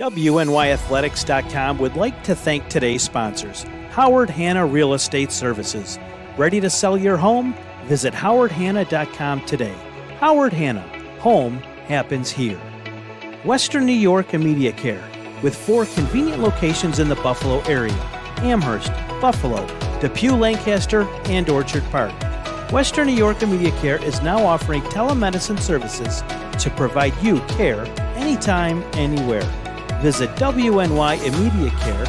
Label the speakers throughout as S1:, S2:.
S1: WNYathletics.com would like to thank today's sponsors. Howard Hanna Real Estate Services. Ready to sell your home? Visit howardhanna.com today. Howard Hanna. Home happens here. Western New York Immediate Care, with 4 convenient locations in the Buffalo area: Amherst, Buffalo, Depew, Lancaster, and Orchard Park. Western New York Immediate Care is now offering telemedicine services to provide you care anytime, anywhere. Visit WNY Immediate Care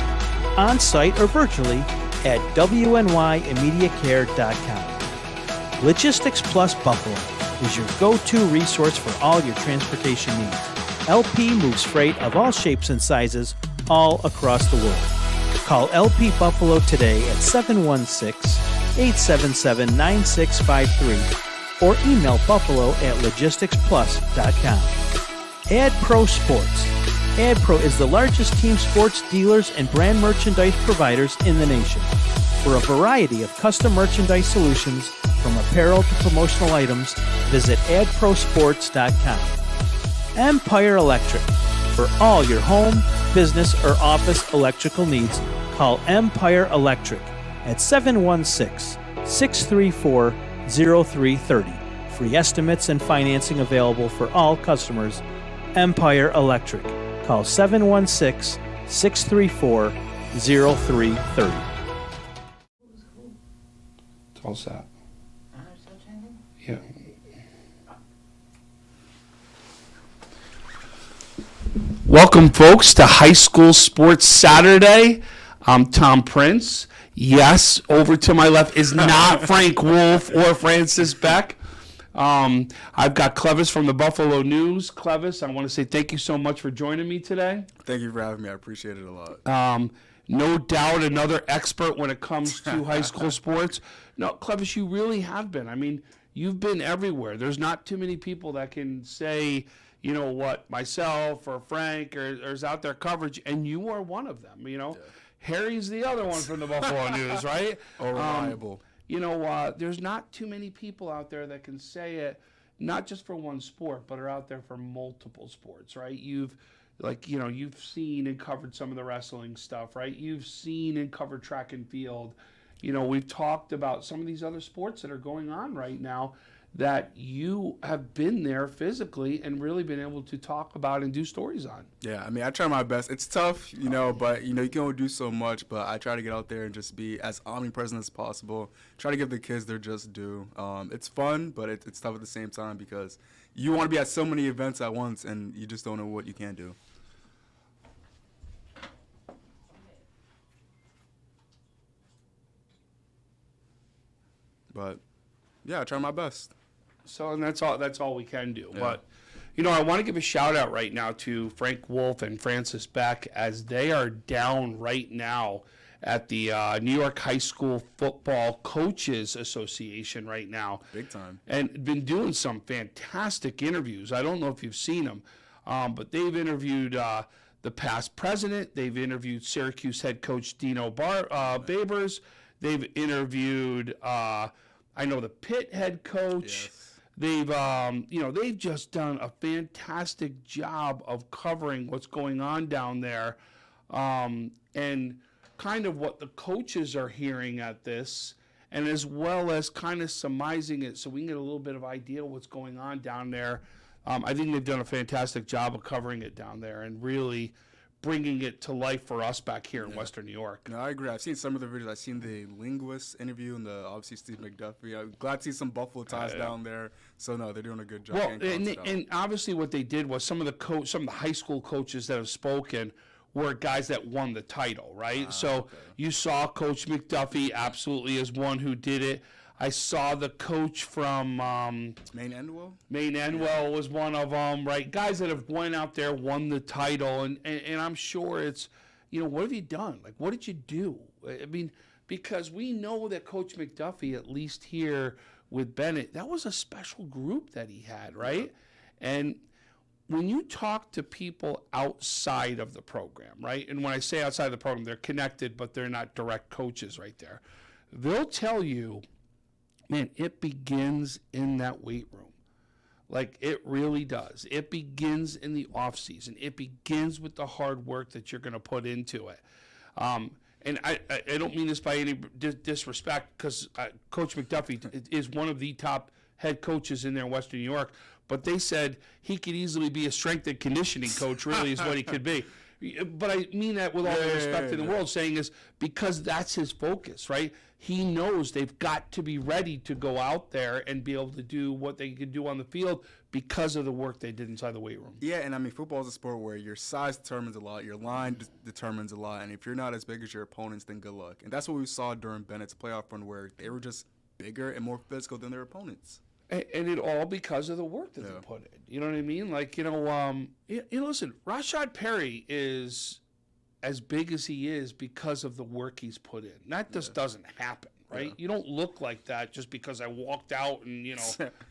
S1: on-site or virtually at WNYimmediatecare.com. Logistics Plus Buffalo is your go-to resource for all your transportation needs. LP moves freight of all shapes and sizes all across the world. Call LP Buffalo today at 716-877-9653 or email buffalo@logisticsplus.com. AdPro Sports. AdPro is the largest team sports dealers and brand merchandise providers in the nation. For a variety of custom merchandise solutions, from apparel to promotional items, visit adprosports.com. Empire Electric. For all your home, business, or office electrical needs, call Empire Electric at 716-634-0330. Free estimates and financing available for all customers. Empire Electric. Call 716-634-0330.
S2: It's all set. Yeah. Welcome, folks, to High School Sports Saturday. I'm Tom Prince. Yes, over to my left is not Frank Wolf or Francis Beck. I've got Clevis from the Buffalo News. Clevis, I want to say thank you so much for joining me today.
S3: Thank you for having me. I appreciate it a lot.
S2: No doubt another expert when it comes to high school sports. No, Clevis, you really have been. I mean, you've been everywhere. There's not too many people that can say, you know what, myself or Frank or is out there coverage, and you are one of them, you know. Yeah. Harry's the other one from the Buffalo News, right?
S3: Oh, reliable.
S2: There's not too many people out there that can say it, not just for one sport, but are out there for multiple sports, right? You've seen and covered some of the wrestling stuff, right? You've seen and covered track and field. You know, we've talked about some of these other sports that are going on right now that you have been there physically and really been able to talk about and do stories on.
S3: Yeah, I mean, I try my best. It's tough, but, you can only do so much, but I try to get out there and just be as omnipresent as possible, try to give the kids their just due. It's fun, but it's tough at the same time because you want to be at so many events at once and you just don't know what you can do. But, yeah, I try my best.
S2: So, and that's all we can do. Yeah. But, I want to give a shout out right now to Frank Wolf and Francis Beck as they are down right now at the New York High School Football Coaches Association right now.
S3: Big time.
S2: And been doing some fantastic interviews. I don't know if you've seen them, but they've interviewed the past president. They've interviewed Syracuse head coach Dino Babers. They've interviewed, I know, the Pitt head coach.
S3: Yes.
S2: They've just done a fantastic job of covering what's going on down there, and kind of what the coaches are hearing at this, and as well as kind of surmising it so we can get a little bit of idea of what's going on down there. I think they've done a fantastic job of covering it down there and really bringing it to life for us back here in Western New York.
S3: No, I agree. I've seen some of the videos. I've seen the linguist interview and obviously Steve McDuffie. I'm glad to see some Buffalo ties down there. So, no, they're doing a good job.
S2: Well, and obviously what they did was some of the high school coaches that have spoken were guys that won the title, right? So you saw Coach McDuffie absolutely as one who did it. I saw the coach from
S3: Maine Endwell.
S2: Was one of them, right? Guys that have went out there, won the title, and I'm sure it's, what have you done? Like, what did you do? I mean, because we know that Coach McDuffie, at least here with Bennett, that was a special group that he had, right? Yeah. And when you talk to people outside of the program, right? And when I say outside of the program, they're connected, but they're not direct coaches right there. They'll tell you, man, it begins in that weight room. Like, it really does. It begins in the offseason. It begins with the hard work that you're going to put into it. And I don't mean this by any disrespect, because Coach McDuffie is one of the top head coaches in there in Western New York, but they said he could easily be a strength and conditioning coach, really is what he could be. But I mean that with all the respect in the world, saying is because that's his focus, right? He knows they've got to be ready to go out there and be able to do what they can do on the field because of the work they did inside the weight room.
S3: Yeah, and I mean, football is a sport where your size determines a lot, your line determines a lot, and if you're not as big as your opponents, then good luck. And that's what we saw during Bennett's playoff run, where they were just bigger and more physical than their opponents.
S2: And it all because of the work that they put in. You know what I mean? Like, listen, Rashad Perry is as big as he is because of the work he's put in. That just doesn't happen, right?
S3: Yeah.
S2: You don't look like that just because I walked out and,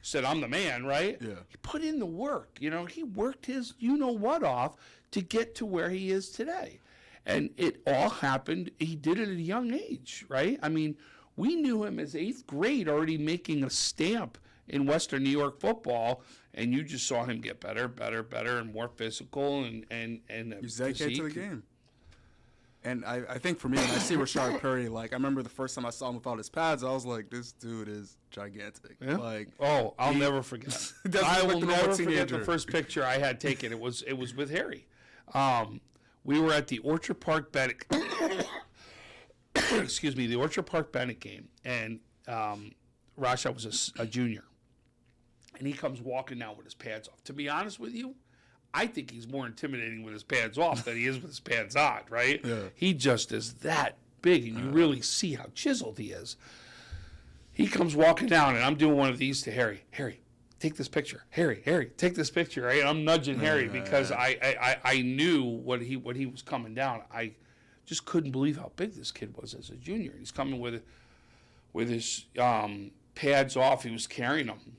S2: said I'm the man, right?
S3: Yeah.
S2: He put in the work. He worked his you-know-what off to get to where he is today. And it all happened. He did it at a young age, right? I mean, we knew him as 8th grade already making a stamp in Western New York football, and you just saw him get better, and more physical and
S3: He's dedicated to the game. And I think for me, when I see Rashad Perry, like, I remember the first time I saw him without his pads, I was like, this dude is gigantic.
S2: Yeah?
S3: Like,
S2: I'll never forget. I will never forget the first picture I had taken. It was with Harry. We were at the Orchard Park Bennett excuse me, the Orchard Park Bennett game, and Rashad was a junior. And he comes walking down with his pads off. To be honest with you, I think he's more intimidating with his pads off than he is with his pads on, right?
S3: Yeah.
S2: He just is that big, and you really see how chiseled he is. He comes walking down, and I'm doing one of these to Harry. Harry, take this picture. Harry, take this picture. Right? I'm nudging Harry because I knew what he was coming down. I just couldn't believe how big this kid was as a junior. He's coming with his pads off. He was carrying them.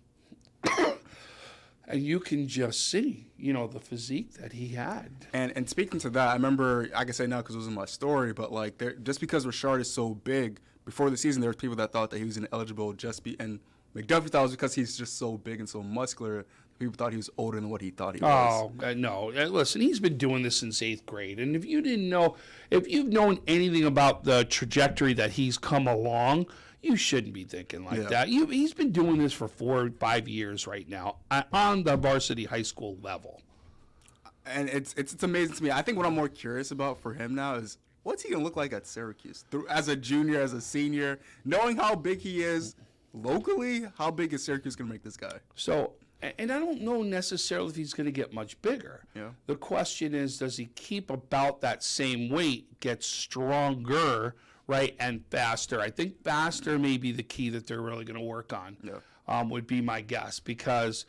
S2: And you can just see, the physique that he had.
S3: And speaking to that, I remember, I can say now because it was in my story, but like, just because Rashad is so big, before the season there were people that thought that he was ineligible and McDuffie thought it was because he's just so big and so muscular. People thought he was older than what he thought he was.
S2: Oh, no. Listen, he's been doing this since 8th grade. And if you've known anything about the trajectory that he's come along, you shouldn't be thinking like that. He's been doing this for 4 or 5 years right now on the varsity high school level.
S3: And it's amazing to me. I think what I'm more curious about for him now is what's he going to look like at Syracuse? As a junior, as a senior, knowing how big he is locally, how big is Syracuse going to make this guy?
S2: So, and I don't know necessarily if he's going to get much bigger.
S3: Yeah.
S2: The question is, does he keep about that same weight, get stronger, right, and faster? I think faster may be the key that they're really going to work on, would be my guess, because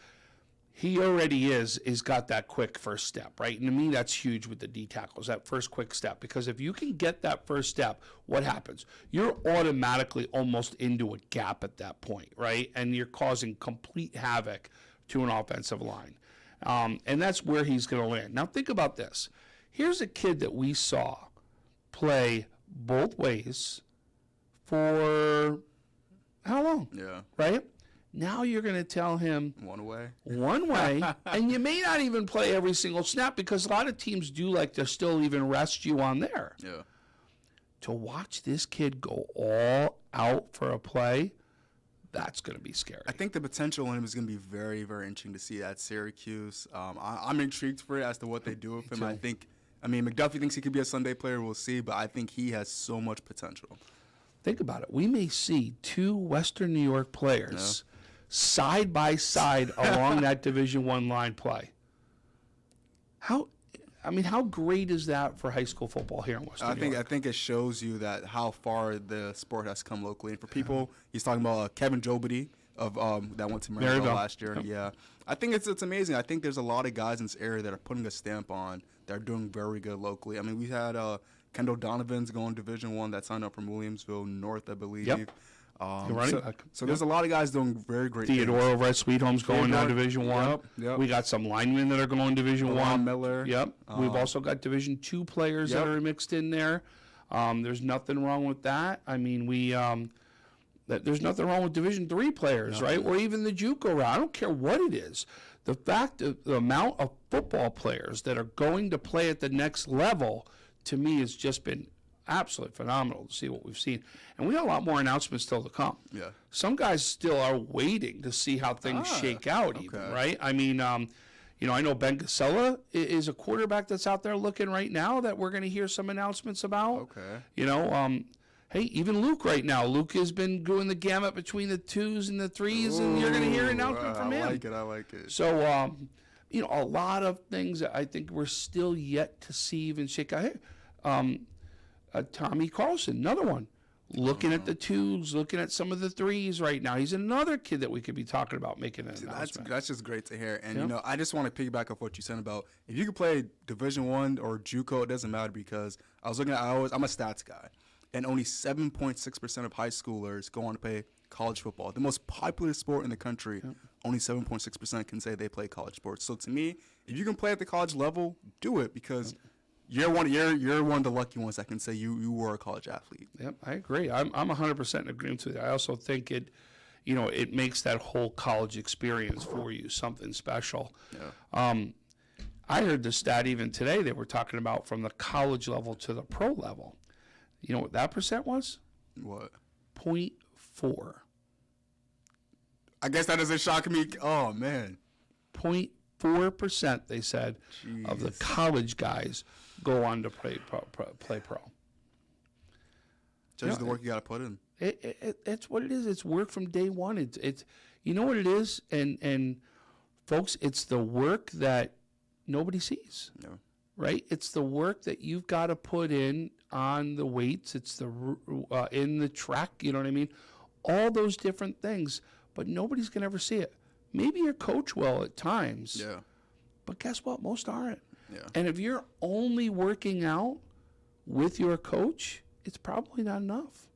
S2: he already is got that quick first step, right? And to me, that's huge with the D tackles, that first quick step, because if you can get that first step, what happens? You're automatically almost into a gap at that point, right? And you're causing complete havoc to an offensive line. And that's where he's going to land. Now, think about this. Here's a kid that we saw play both ways for how long?
S3: Yeah.
S2: Right? Now you're going to tell him
S3: One way,
S2: and you may not even play every single snap because a lot of teams do like to still even rest you on there.
S3: Yeah.
S2: To watch this kid go all out for a play, that's going to be scary.
S3: I think the potential in him is going to be very, very interesting to see at Syracuse. I'm intrigued for it as to what they do with him. McDuffie thinks he could be a Sunday player. We'll see, but I think he has so much potential.
S2: Think about it. We may see 2 Western New York players side by side along that Division I line play. How great is that for high school football here in Western New York?
S3: I think it shows you that how far the sport has come locally. And for people, he's talking about Kevin Jobity of that went to Maryville last year.
S2: Yep.
S3: Yeah, I think it's amazing. I think there's a lot of guys in this area that are putting a stamp on that are doing very good locally. I mean, we had Kendall Donovan's going Division I that signed up from Williamsville North, I believe.
S2: Yep.
S3: So there's a lot of guys doing very great things.
S2: Theodore over at Sweet Home's going now Division I.
S3: Yep.
S2: We got some linemen that are going Division I.
S3: Miller.
S2: Yep. We've also got Division II players that are mixed in there. There's nothing wrong with that. I mean, that there's nothing wrong with Division III players, right? Or even the JUCO route. I don't care what it is. The fact of the amount of football players that are going to play at the next level, to me, has just been absolutely phenomenal to see what we've seen. And we got a lot more announcements still to come.
S3: Yeah.
S2: Some guys still are waiting to see how things shake out, even, right? I mean, you know, I know Ben Casella is a quarterback that's out there looking right now that we're going to hear some announcements about.
S3: Okay.
S2: You know, hey, even Luke right now. Luke has been doing the gamut between the 2s and the 3s, and you're going to hear an announcement from him.
S3: I like it.
S2: So, you know, a lot of things that I think we're still yet to see even shake out. Hey, Tommy Carlson, another one. Looking at the 2s, looking at some of the 3s right now. He's another kid that we could be talking about making an announcement.
S3: That's just great to hear. And, you know, I just want to piggyback off what you said about if you could play Division I or JUCO, it doesn't matter, because I was looking at, I'm a stats guy, and only 7.6% of high schoolers go on to play college football. The most popular sport in the country, only 7.6% can say they play college sports. So to me, if you can play at the college level, do it, because you're one of the lucky ones that can say you were a college athlete.
S2: Yep, I agree. I'm 100% in agreement with you. I also think it, you know, it makes that whole college experience for you something special.
S3: Yeah.
S2: I heard the stat even today they were talking about from the college level to the pro level. You know what that percent was?
S3: What?
S2: 0.4.
S3: I guess that doesn't shock me. Oh, man.
S2: 0.4%, they said, of the college guys go on to play pro.
S3: Just the work you got to put in.
S2: It's what it is. It's work from day one. It's you know what it is, and folks, it's the work that nobody sees.
S3: No.
S2: Right? It's the work that you've got to put in on the weights. It's the in the track. You know what I mean? All those different things, but nobody's gonna ever see it. Maybe your coach will at times.
S3: Yeah.
S2: But guess what? Most aren't.
S3: Yeah.
S2: And if you're only working out with your coach, it's probably not enough.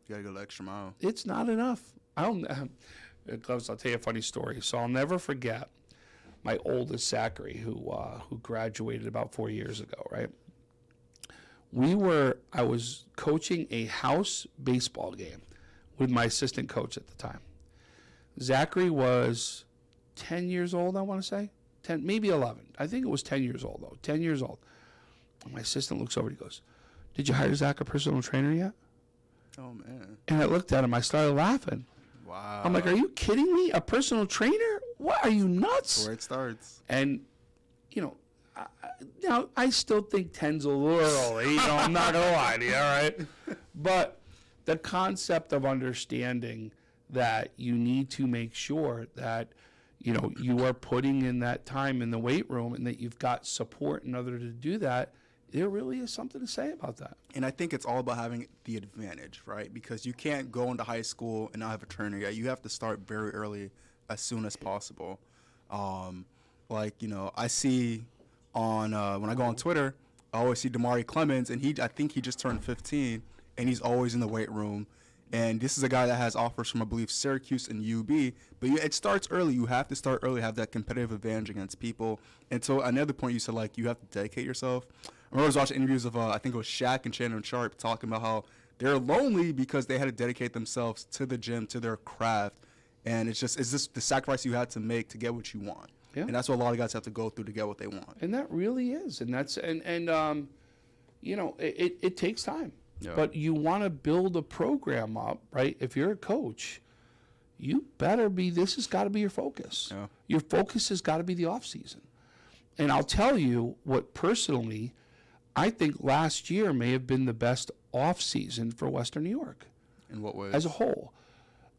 S3: You gotta go the extra mile.
S2: It's not enough. I'll tell you a funny story. So I'll never forget my oldest Zachary, who graduated about 4 years ago, right? I was coaching a house baseball game with my assistant coach at the time. Zachary was 10 years old, I want to say. 10, maybe 11. I think it was 10 years old, though. 10 years old. And my assistant looks over and he goes, "Did you hire Zach a personal trainer yet?"
S3: Oh, man.
S2: And I looked at him. I started laughing.
S3: Wow.
S2: I'm like, "Are you kidding me? A personal trainer? What? Are you nuts?"
S3: That's where it starts.
S2: And, you know, now I still think 10's a little early. You know, I'm not going to lie to you, all right? But the concept of understanding that you need to make sure that, you know, you are putting in that time in the weight room and that you've got support in order to do that, there really is something to say about that.
S3: And I think it's all about having the advantage, right? Because you can't go into high school and not have a trainer yet. You have to start very early, as soon as possible. Like, you know, I see on when I go on Twitter, I always see Damari Clemens, and I think he just turned 15, and he's always in the weight room. And this is a guy that has offers from, I believe, Syracuse and UB. But it starts early. You have to start early, have that competitive advantage against people. And so another point you said, like, you have to dedicate yourself. I remember I was watching interviews of, I think it was Shaq and Shannon Sharp, talking about how they're lonely because they had to dedicate themselves to the gym, to their craft. And it's just the sacrifice you had to make to get what you want.
S2: Yeah.
S3: And that's what a lot of guys have to go through to get what they want.
S2: And that really is. And that's, you know, it takes time.
S3: Yeah.
S2: But you want to build a program up, right? If you're a coach, you better be, this has got to be your focus.
S3: Yeah.
S2: Your focus has got to be the off season. And I'll tell you what, personally, I think last year may have been the best off season for Western New York.
S3: In what ways?
S2: As a whole.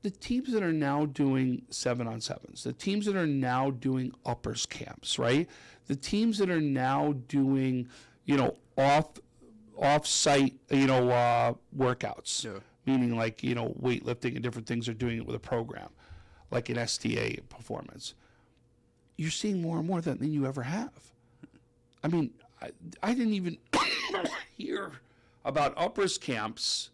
S2: The teams that are now doing 7-on-7s, the teams that are now doing uppers camps, right? The teams that are now doing, you know, off-site, you know, workouts,
S3: Yeah.
S2: meaning like, you know, weightlifting and different things are doing it with a program, like an STA performance. You're seeing more and more than you ever have. I mean, I didn't even hear about uppers camps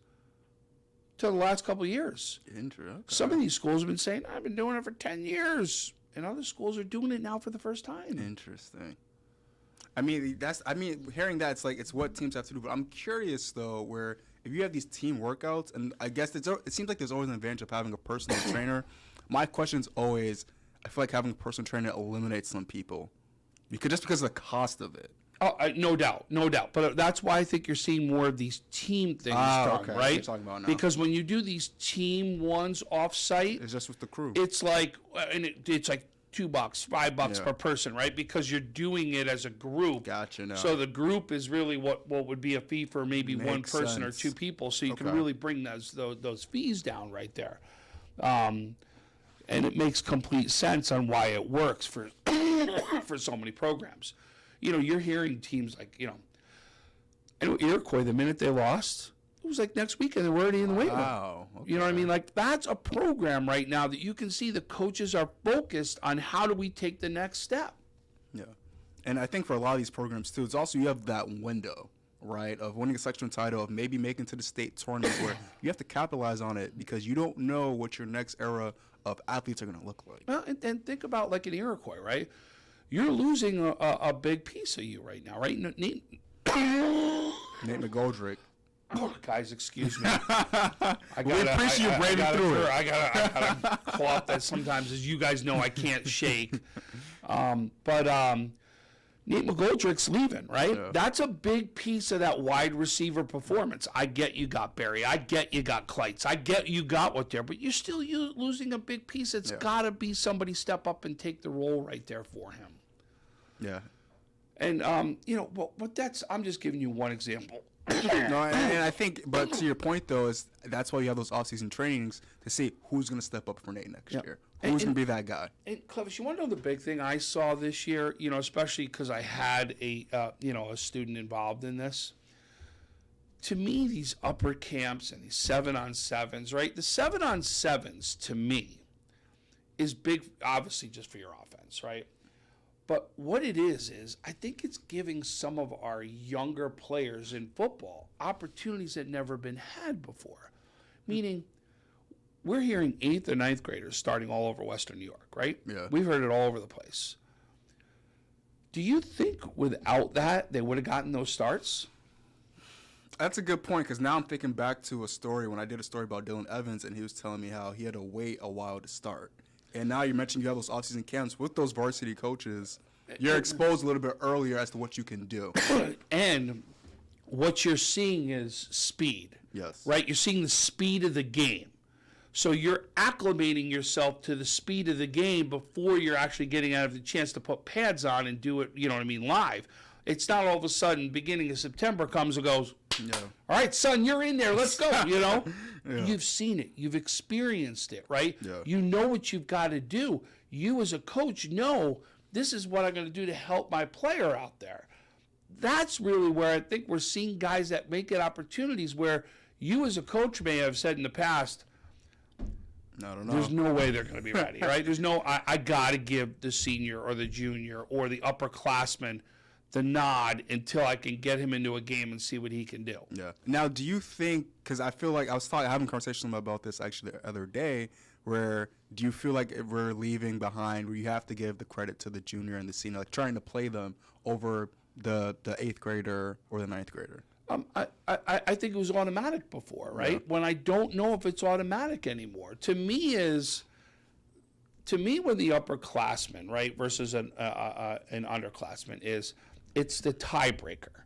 S2: till the last couple of years.
S3: Interesting.
S2: Some of these schools have been saying, "I've been doing it for 10 years." And other schools are doing it now for the first time.
S3: Interesting. I mean, hearing that, it's what teams have to do. But I'm curious though, where if you have these team workouts, and I guess it seems like there's always an advantage of having a personal trainer. My question is always, I feel like having a personal trainer eliminates some people, because of the cost of it.
S2: Oh, no doubt. But that's why I think you're seeing more of these team things done,
S3: okay.
S2: right?
S3: You're talking about now.
S2: Because when you do these team ones off-site,
S3: It's just with the crew.
S2: it's like, it's like $2, $5
S3: Yeah.
S2: per person, right? Because you're doing it as a group.
S3: Gotcha, no.
S2: So the group is really what would be a fee for maybe one
S3: Makes
S2: person
S3: sense.
S2: or two people. So you can
S3: Okay.
S2: really bring those fees down right there. And it makes complete sense on why it works for for so many programs. You're hearing teams like, I know Iroquois, the minute they lost, it was like next weekend they were already in the weight room.
S3: Wow.
S2: You know what I mean? Like, that's a program right now that you can see the coaches are focused on how do we take the next step.
S3: Yeah. And I think for a lot of these programs too, it's also you have that window, right, of winning a sectional title, of maybe making to the state tournament where you have to capitalize on it because you don't know what your next era of athletes are going to look like.
S2: Well, and think about like an Iroquois, right? You're losing a big piece of you right now, right?
S3: Nate McGoldrick.
S2: Oh, guys, excuse me. I
S3: appreciate you braving through it.
S2: I gotta cough that sometimes, as you guys know, I can't shake. But Nate McGoldrick's leaving, right?
S3: Yeah.
S2: That's a big piece of that wide receiver performance. I get you got Barry. I get you got Kleitz. I get you got what there, but you're still losing a big piece. It's got to be somebody step up and take the role right there for him.
S3: Yeah.
S2: And but I'm just giving you one example.
S3: No, and I think, but to your point though, is that's why you have those off-season trainings to see who's going to step up for Nate next year. Who's going to be that guy?
S2: And Clevis, you want to know the big thing I saw this year? Especially because I had a student involved in this. To me, these upper camps and these 7-on-7s, right? The 7-on-7s to me is big, obviously just for your offense, right? But what it is I think it's giving some of our younger players in football opportunities that never been had before. Meaning, we're hearing 8th and 9th graders starting all over Western New York, right?
S3: Yeah.
S2: We've heard it all over the place. Do you think without that they would have gotten those starts?
S3: That's a good point, because now I'm thinking back to a story when I did a story about Dylan Evans, and he was telling me how he had to wait a while to start. And now you mentioned you have those off-season camps with those varsity coaches. You're exposed a little bit earlier as to what you can do.
S2: And what you're seeing is speed.
S3: Yes.
S2: Right? You're seeing the speed of the game. So you're acclimating yourself to the speed of the game before you're actually getting out of the chance to put pads on and do it, live. It's not all of a sudden beginning of September comes and goes, all right, son, you're in there. Let's go, Yeah. You've seen it. You've experienced it, right?
S3: Yeah.
S2: You know what you've got to do. You as a coach know this is what I'm going to do to help my player out there. That's really where I think we're seeing guys that make it opportunities where you as a coach may have said in the past,
S3: I don't know.
S2: there's no way they're going to be ready, right? There's no, I got to give the senior or the junior or the upperclassman the nod until I can get him into a game and see what he can do.
S3: Yeah. Now, do you think, because I feel like I was having a conversation about this actually the other day, where do you feel like we're leaving behind where you have to give the credit to the junior and the senior, like trying to play them over the 8th grader or the 9th grader?
S2: I think it was automatic before, right? Yeah. When I don't know if it's automatic anymore. To me, when the upperclassman, right, versus an underclassman it's the tiebreaker,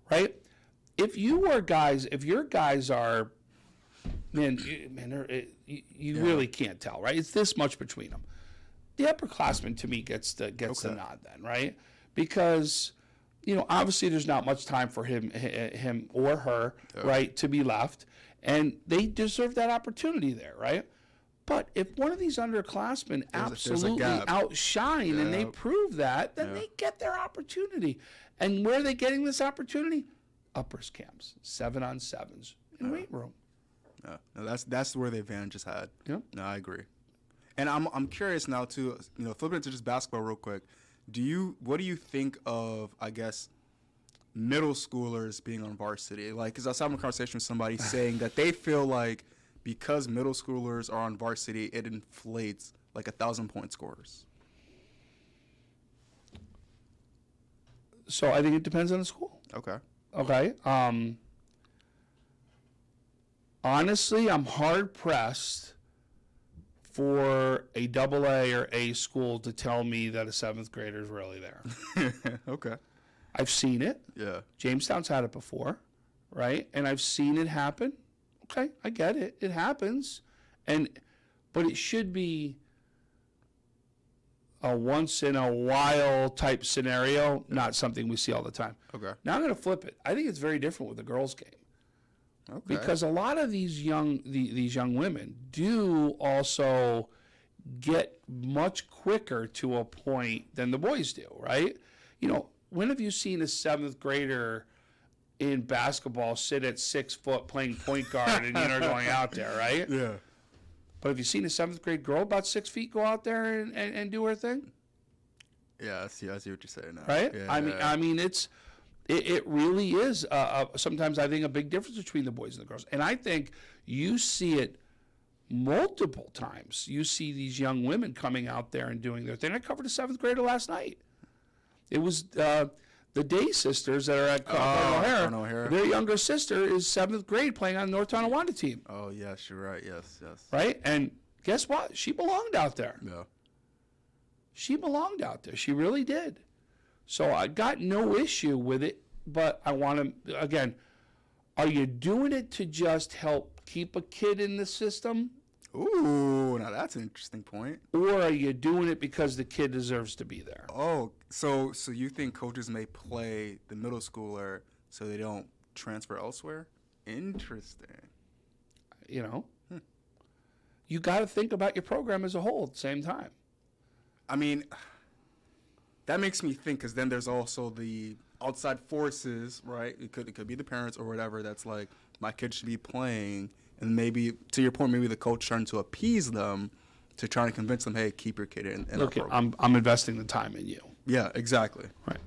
S2: right? If your guys are, you really can't tell, right? It's this much between them. The upperclassman to me gets the nod then, right? Because obviously there's not much time for him or her, right, to be left, and they deserve that opportunity there, right? But if one of these underclassmen absolutely outshine and they prove that, then they get their opportunity. And where are they getting this opportunity? Uppers camps, 7-on-7s in weight room.
S3: Yeah, no, that's where the advantage is had.
S2: Yeah.
S3: No, I agree. And I'm curious now too. Flipping into just basketball real quick. What do you think of, I guess, middle schoolers being on varsity? Like, because I was having a conversation with somebody saying that they feel like because middle schoolers are on varsity, it inflates like 1,000-point scorers.
S2: So I think it depends on the school.
S3: Okay.
S2: Okay. Honestly, I'm hard pressed for a AA or A school to tell me that a 7th grader is really there.
S3: Okay.
S2: I've seen it.
S3: Yeah.
S2: Jamestown's had it before, right? And I've seen it happen. Okay, I get it. It happens. But it should be a once in a while type scenario, not something we see all the time.
S3: Okay.
S2: Now I'm going to flip it. I think it's very different with the girls' game.
S3: Okay.
S2: Because a lot of these young women do also get much quicker to a point than the boys do, right? You know, when have you seen a 7th grader in basketball sit at 6 foot playing point guard and going out there, right?
S3: Yeah.
S2: But have you seen a 7th grade girl about 6 feet go out there and do her thing?
S3: Yeah, I see what you're saying now.
S2: Right?
S3: Yeah,
S2: I mean, it really is. Sometimes I think a big difference between the boys and the girls, and I think you see it multiple times. You see these young women coming out there and doing their thing. I covered a 7th grader last night. It was the Day sisters that are at Cardinal O'Hara. Their younger sister is 7th grade playing on the North Tonawanda team.
S3: Oh, yes, you're right. Yes.
S2: Right? And guess what? She belonged out there.
S3: Yeah.
S2: She belonged out there. She really did. So I got no issue with it, but I want to, again, are you doing it to just help keep a kid in the system?
S3: Ooh, now that's an interesting point.
S2: Or are you doing it because the kid deserves to be there?
S3: Oh, so you think coaches may play the middle schooler so they don't transfer elsewhere? Interesting.
S2: You know? You got to think about your program as a whole at the same time.
S3: I mean, that makes me think, because then there's also the outside forces, right? It could be the parents or whatever that's like, my kid should be playing. And maybe, to your point, maybe the coach trying to appease them to try to convince them, hey, keep your kid in our program.
S2: I'm investing the time in you.
S3: Yeah, exactly.
S2: Right.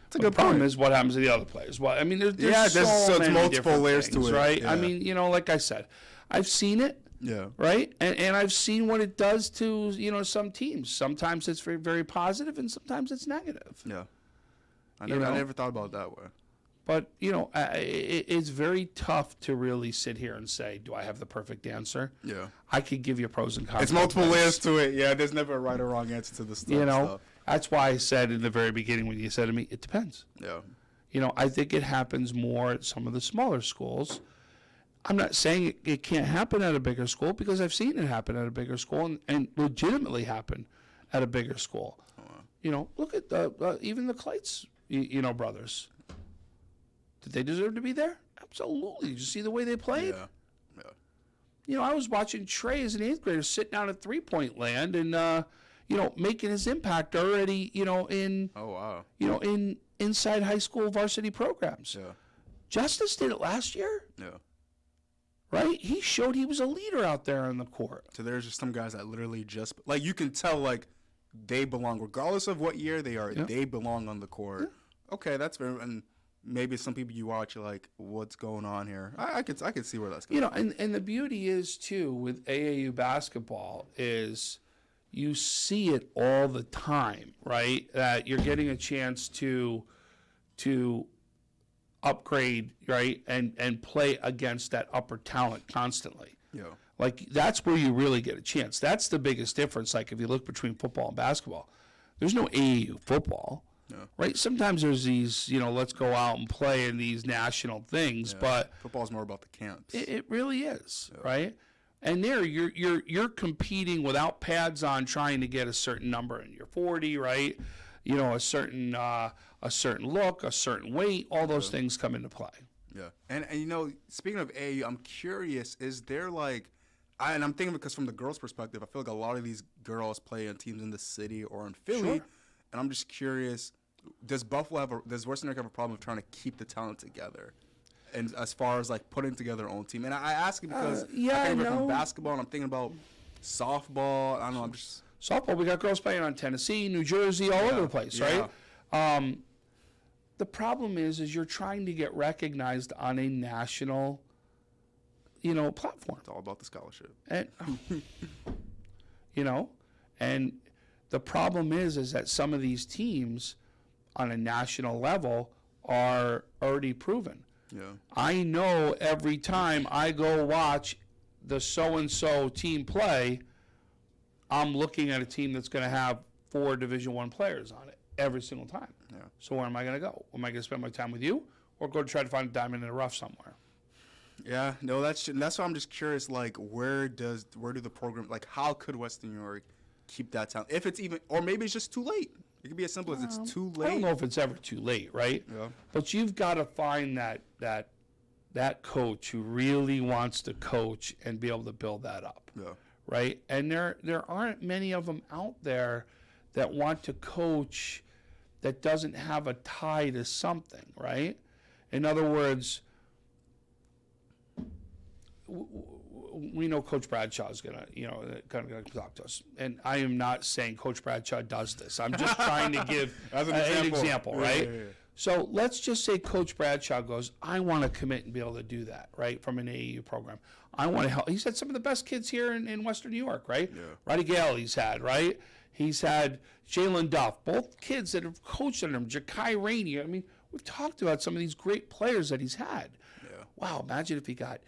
S3: It's a good
S2: problem
S3: point.
S2: is what happens to the other players. Well, I mean, there's
S3: so it's
S2: many
S3: multiple
S2: different
S3: layers
S2: things,
S3: to it,
S2: right?
S3: yeah.
S2: I mean, like I said, I've seen it.
S3: Yeah.
S2: Right? And I've seen what it does to, some teams. Sometimes it's very, very positive and sometimes it's negative.
S3: Yeah. I
S2: You know?
S3: never thought about it that way.
S2: But, it's very tough to really sit here and say, do I have the perfect answer?
S3: Yeah.
S2: I could give you pros and cons.
S3: It's multiple layers to it. Yeah, there's never a right or wrong answer to this stuff.
S2: That's why I said in the very beginning when you said to me, it depends.
S3: Yeah.
S2: I think it happens more at some of the smaller schools. I'm not saying it can't happen at a bigger school, because I've seen it happen at a bigger school and legitimately happen at a bigger school. Oh, wow. Look at even the Kleitz, brothers. Did they deserve to be there? Absolutely. Did you see the way they played?
S3: Yeah.
S2: I was watching Trey as an 8th grader sitting down at 3-point land and, making his impact already, in
S3: Oh, wow.
S2: in inside high school varsity programs.
S3: Yeah.
S2: Justice did it last year.
S3: Yeah.
S2: Right? He showed he was a leader out there on the court.
S3: So there's just some guys that literally just, like, you can tell, like, they belong, regardless of what year they are, they belong on the court. Yeah. Okay, that's very, and maybe some people you watch, you're like, what's going on here? I could see where that's going.
S2: And the beauty is, too, with AAU basketball is you see it all the time, right? That you're getting a chance to upgrade, right, and play against that upper talent constantly.
S3: Yeah.
S2: Like, that's where you really get a chance. That's the biggest difference. Like, if you look between football and basketball, there's no AAU football, right? Sometimes there's these, let's go out and play in these national things, but
S3: football's more about the camps.
S2: It really is, right? And there, you're competing without pads on, trying to get a certain number in your 40, right? A certain look, a certain weight, all those things come into play.
S3: Yeah. And speaking of AAU, I'm curious, is there like, and I'm thinking because from the girls' perspective, I feel like a lot of these girls play on teams in the city or in Philly.
S2: Sure.
S3: And I'm just curious, does Western New York have a problem of trying to keep the talent together? And as far as like putting together their own team, and I ask you because I think from basketball, and I'm thinking about softball. I don't know. I'm just
S2: softball. We got girls playing on Tennessee, New Jersey, all over the place, right? The problem is you're trying to get recognized on a national, platform.
S3: It's all about the scholarship.
S2: And and the problem is that some of these teams on a national level are already proven.
S3: Yeah.
S2: I know every time I go watch the so-and-so team play, I'm looking at a team that's going to have 4 Division I players on it every single time.
S3: Yeah.
S2: So where am I going to go? Am I going to spend my time with you or go to try to find a diamond in the rough somewhere?
S3: Yeah, no, that's why I'm just curious. Like, where do the program, like, how could Western New York keep that talent? If it's even, or maybe it's just too late. It could be as simple as it's too late.
S2: I don't know if it's ever too late, right?
S3: Yeah.
S2: But you've got to find that coach who really wants to coach and be able to build that up,
S3: Yeah.
S2: right? And there aren't many of them out there that want to coach that doesn't have a tie to something, right? In other words, we know Coach Bradshaw is gonna talk to us, and I am not saying Coach Bradshaw does this. I'm just trying to give
S3: As an
S2: an
S3: example.
S2: example,
S3: Yeah,
S2: right?
S3: yeah, yeah.
S2: So let's just say Coach Bradshaw goes, I want to commit and be able to do that, right, from an AAU program. I want to help. He's had some of the best kids here in Western New York, right?
S3: Yeah.
S2: Roddy Gale he's had, right? He's had Jalen Duff, both kids that have coached under him, Ja'Kai Rainey. I mean, we've talked about some of these great players that he's had.
S3: Yeah.
S2: Wow, imagine if he got,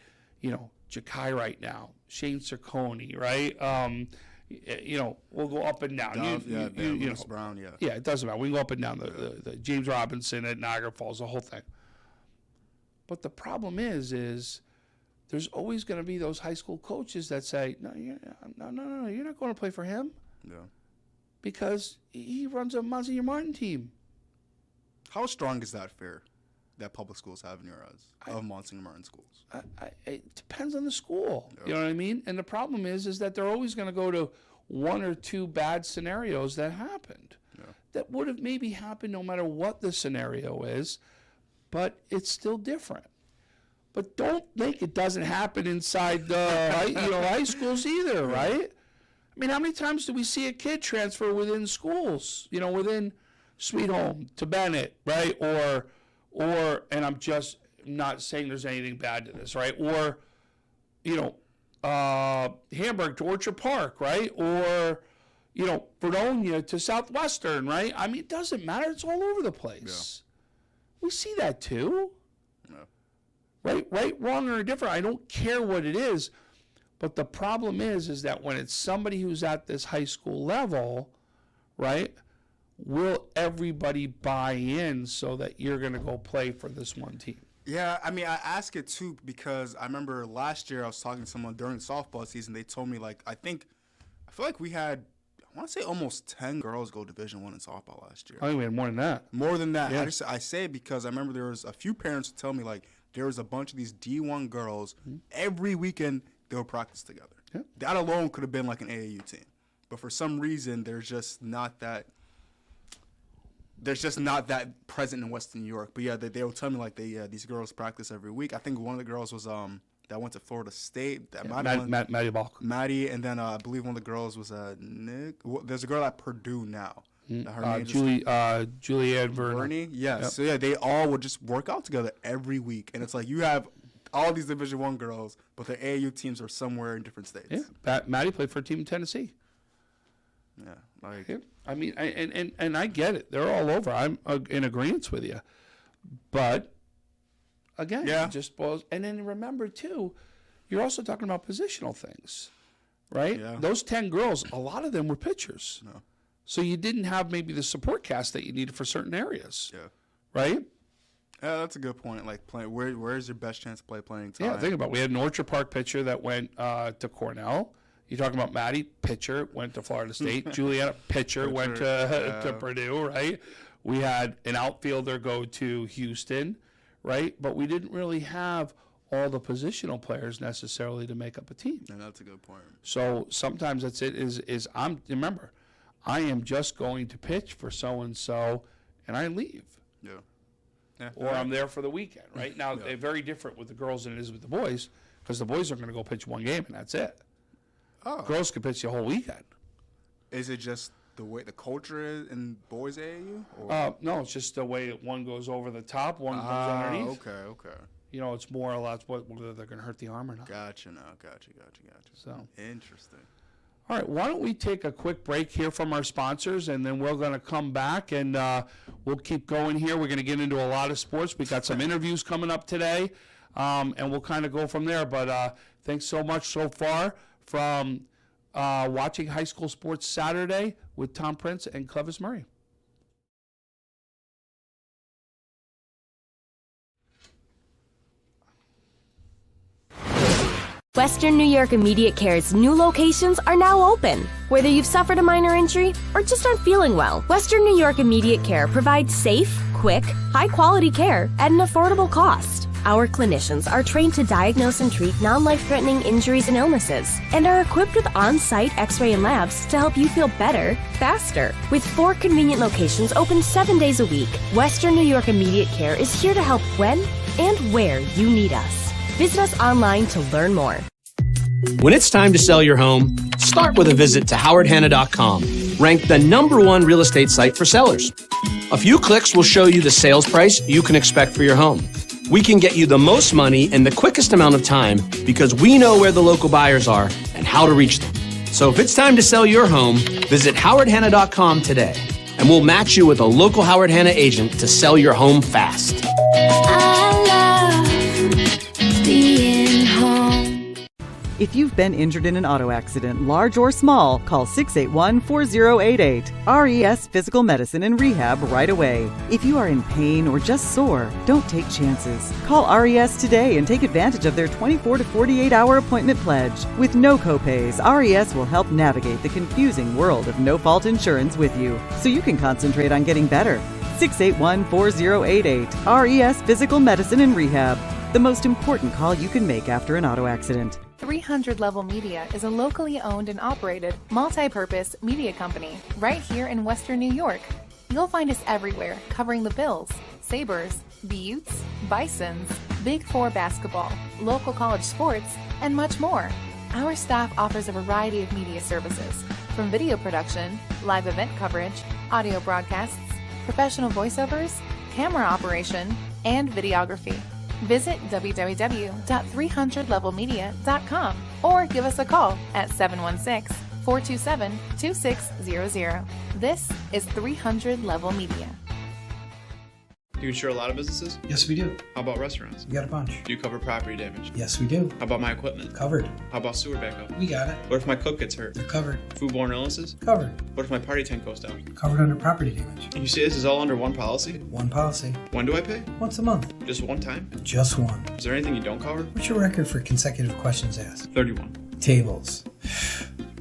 S2: Ja'Kai right now, Shane Ciccone, right? We'll go up and down.
S3: Lewis Brown, yeah.
S2: Yeah, it doesn't matter. We can go up and down the James Robinson at Niagara Falls, the whole thing. But the problem is there's always going to be those high school coaches that say, no, you're not going to play for him
S3: Yeah.
S2: because he runs a Monsignor Martin team.
S3: How strong is that fear that public schools have in your eyes of Monsignor Martin schools?
S2: It depends on the school. You know what I mean? And the problem is that they're always going to go to 1 or 2 bad scenarios that happened.
S3: Yeah.
S2: That would have maybe happened no matter what the scenario is, but it's still different. But don't think it doesn't happen inside the high schools either, right? I mean, how many times do we see a kid transfer within schools? Within Sweet Home to Bennett, right? Or and I'm just not saying there's anything bad to this, right? Or Hamburg to Orchard Park, right? Or Vernonia to Southwestern, right? I mean, it doesn't matter. It's all over the place. Yeah. We see that too. Yeah. Right, wrong, or indifferent. I don't care what it is. But the problem is that when it's somebody who's at this high school level, right, will everybody buy in so that you're going to go play for this one team?
S3: Yeah, I mean, I ask it too because I remember last year I was talking to someone during softball season. They told me, like, I feel like we had, I want to say almost 10 girls go Division I in softball last year.
S2: I think we had more than that.
S3: More than that.
S2: Yeah.
S3: I say it because I remember there was a few parents who tell me, like, there was a bunch of these D1 girls. Every weekend they would practice together.
S2: Yeah.
S3: That alone could have been like an AAU team. But for some reason, there's just not that present in Western New York. But yeah, they will tell me like these girls practice every week. I think one of the girls was that went to Florida State.
S2: Maddie Balk.
S3: Maddie, and then I believe one of the girls was Nick. Well, there's a girl at Purdue now. Her name
S2: Julianne
S3: Verney. Yes.
S2: Yep.
S3: So yeah, they all would just work out together every week, and it's like you have all these Division I girls, but their AAU teams are somewhere in different states.
S2: Yeah, Maddie played for a team in Tennessee.
S3: Yeah, like
S2: Yeah. I mean, and I get it. They're all over. I'm in agreement with you. But, again,
S3: Yeah.
S2: just boils. And then remember, too, you're also talking about positional things, right?
S3: Yeah.
S2: Those 10 girls, a lot of them were pitchers.
S3: No.
S2: So you didn't have maybe the support cast that you needed for certain areas,
S3: yeah.
S2: right?
S3: Yeah, that's a good point. Like, where's your best chance to play playing time?
S2: Yeah, think about it. We had an Orchard Park pitcher that went to Cornell. You're talking about Maddie, pitcher, went to Florida State. Juliana, pitcher, went to Purdue, right? We had an outfielder go to Houston, right? But we didn't really have all the positional players necessarily to make up a team.
S3: And that's a good point.
S2: So sometimes that's it. Remember, I am just going to pitch for so and so, and I leave.
S3: Yeah.
S2: Or I'm there for the weekend, right? Now, they're very different with the girls than it is with the boys, because the boys are going to go pitch one game, and that's it.
S3: Oh.
S2: Girls can pitch the whole weekend.
S3: Is it just the way the culture is in boys AAU? Or?
S2: No, it's just the way one goes over the top, one goes underneath.
S3: Okay.
S2: It's more or less whether they're going to hurt the arm or not.
S3: Gotcha. Now, gotcha.
S2: So
S3: Interesting.
S2: All right, why don't we take a quick break here from our sponsors, and then we're going to come back and we'll keep going here. We're going to get into a lot of sports. We got some interviews coming up today, and we'll kind of go from there. But thanks so much so far from watching High School Sports Saturday with Tom Prince and Clevis Murray.
S4: Western New York Immediate Care's new locations are now open. Whether you've suffered a minor injury or just aren't feeling well, Western New York Immediate Care provides safe, quick, high-quality care at an affordable cost. Our clinicians are trained to diagnose and treat non-life-threatening injuries and illnesses and are equipped with on-site x-ray and labs to help you feel better, faster. With 4 convenient locations open 7 days a week, Western New York Immediate Care is here to help when and where you need us. Visit us online to learn more.
S5: When it's time to sell your home, start with a visit to howardhanna.com, ranked the #1 real estate site for sellers. A few clicks will show you the sales price you can expect for your home. We can get you the most money in the quickest amount of time because we know where the local buyers are and how to reach them. So if it's time to sell your home, visit howardhanna.com today, and we'll match you with a local Howard Hanna agent to sell your home fast.
S6: If you've been injured in an auto accident, large or small, call 681-4088. RES Physical Medicine and Rehab right away. If you are in pain or just sore, don't take chances. Call RES today and take advantage of their 24 to 48-hour appointment pledge. With no copays, RES will help navigate the confusing world of no-fault insurance with you, so you can concentrate on getting better. 681-4088. RES Physical Medicine and Rehab. The most important call you can make after an auto accident.
S7: 300 Level Media is a locally owned and operated, multi-purpose media company right here in Western New York. You'll find us everywhere, covering the Bills, Sabres, Buttes, Bisons, Big Four basketball, local college sports, and much more. Our staff offers a variety of media services, from video production, live event coverage, audio broadcasts, professional voiceovers, camera operation, and videography. Visit www.300levelmedia.com or give us a call at 716-427-2600. This is 300 Level Media.
S8: Do you insure a lot of businesses?
S9: Yes, we do.
S8: How about restaurants?
S9: We got a bunch.
S8: Do you cover property damage?
S9: Yes, we do.
S8: How about my equipment?
S9: Covered.
S8: How about sewer backup?
S9: We got it.
S8: What if my cook gets hurt?
S9: They're covered.
S8: Foodborne illnesses?
S9: Covered.
S8: What if my party tent goes down?
S9: Covered under property damage.
S8: You say this is all under one policy?
S9: One policy.
S8: When do I pay?
S9: Once a month.
S8: Just one time?
S9: Just one.
S8: Is there anything you don't cover?
S9: What's your record for consecutive questions asked?
S8: 31.
S9: Tables.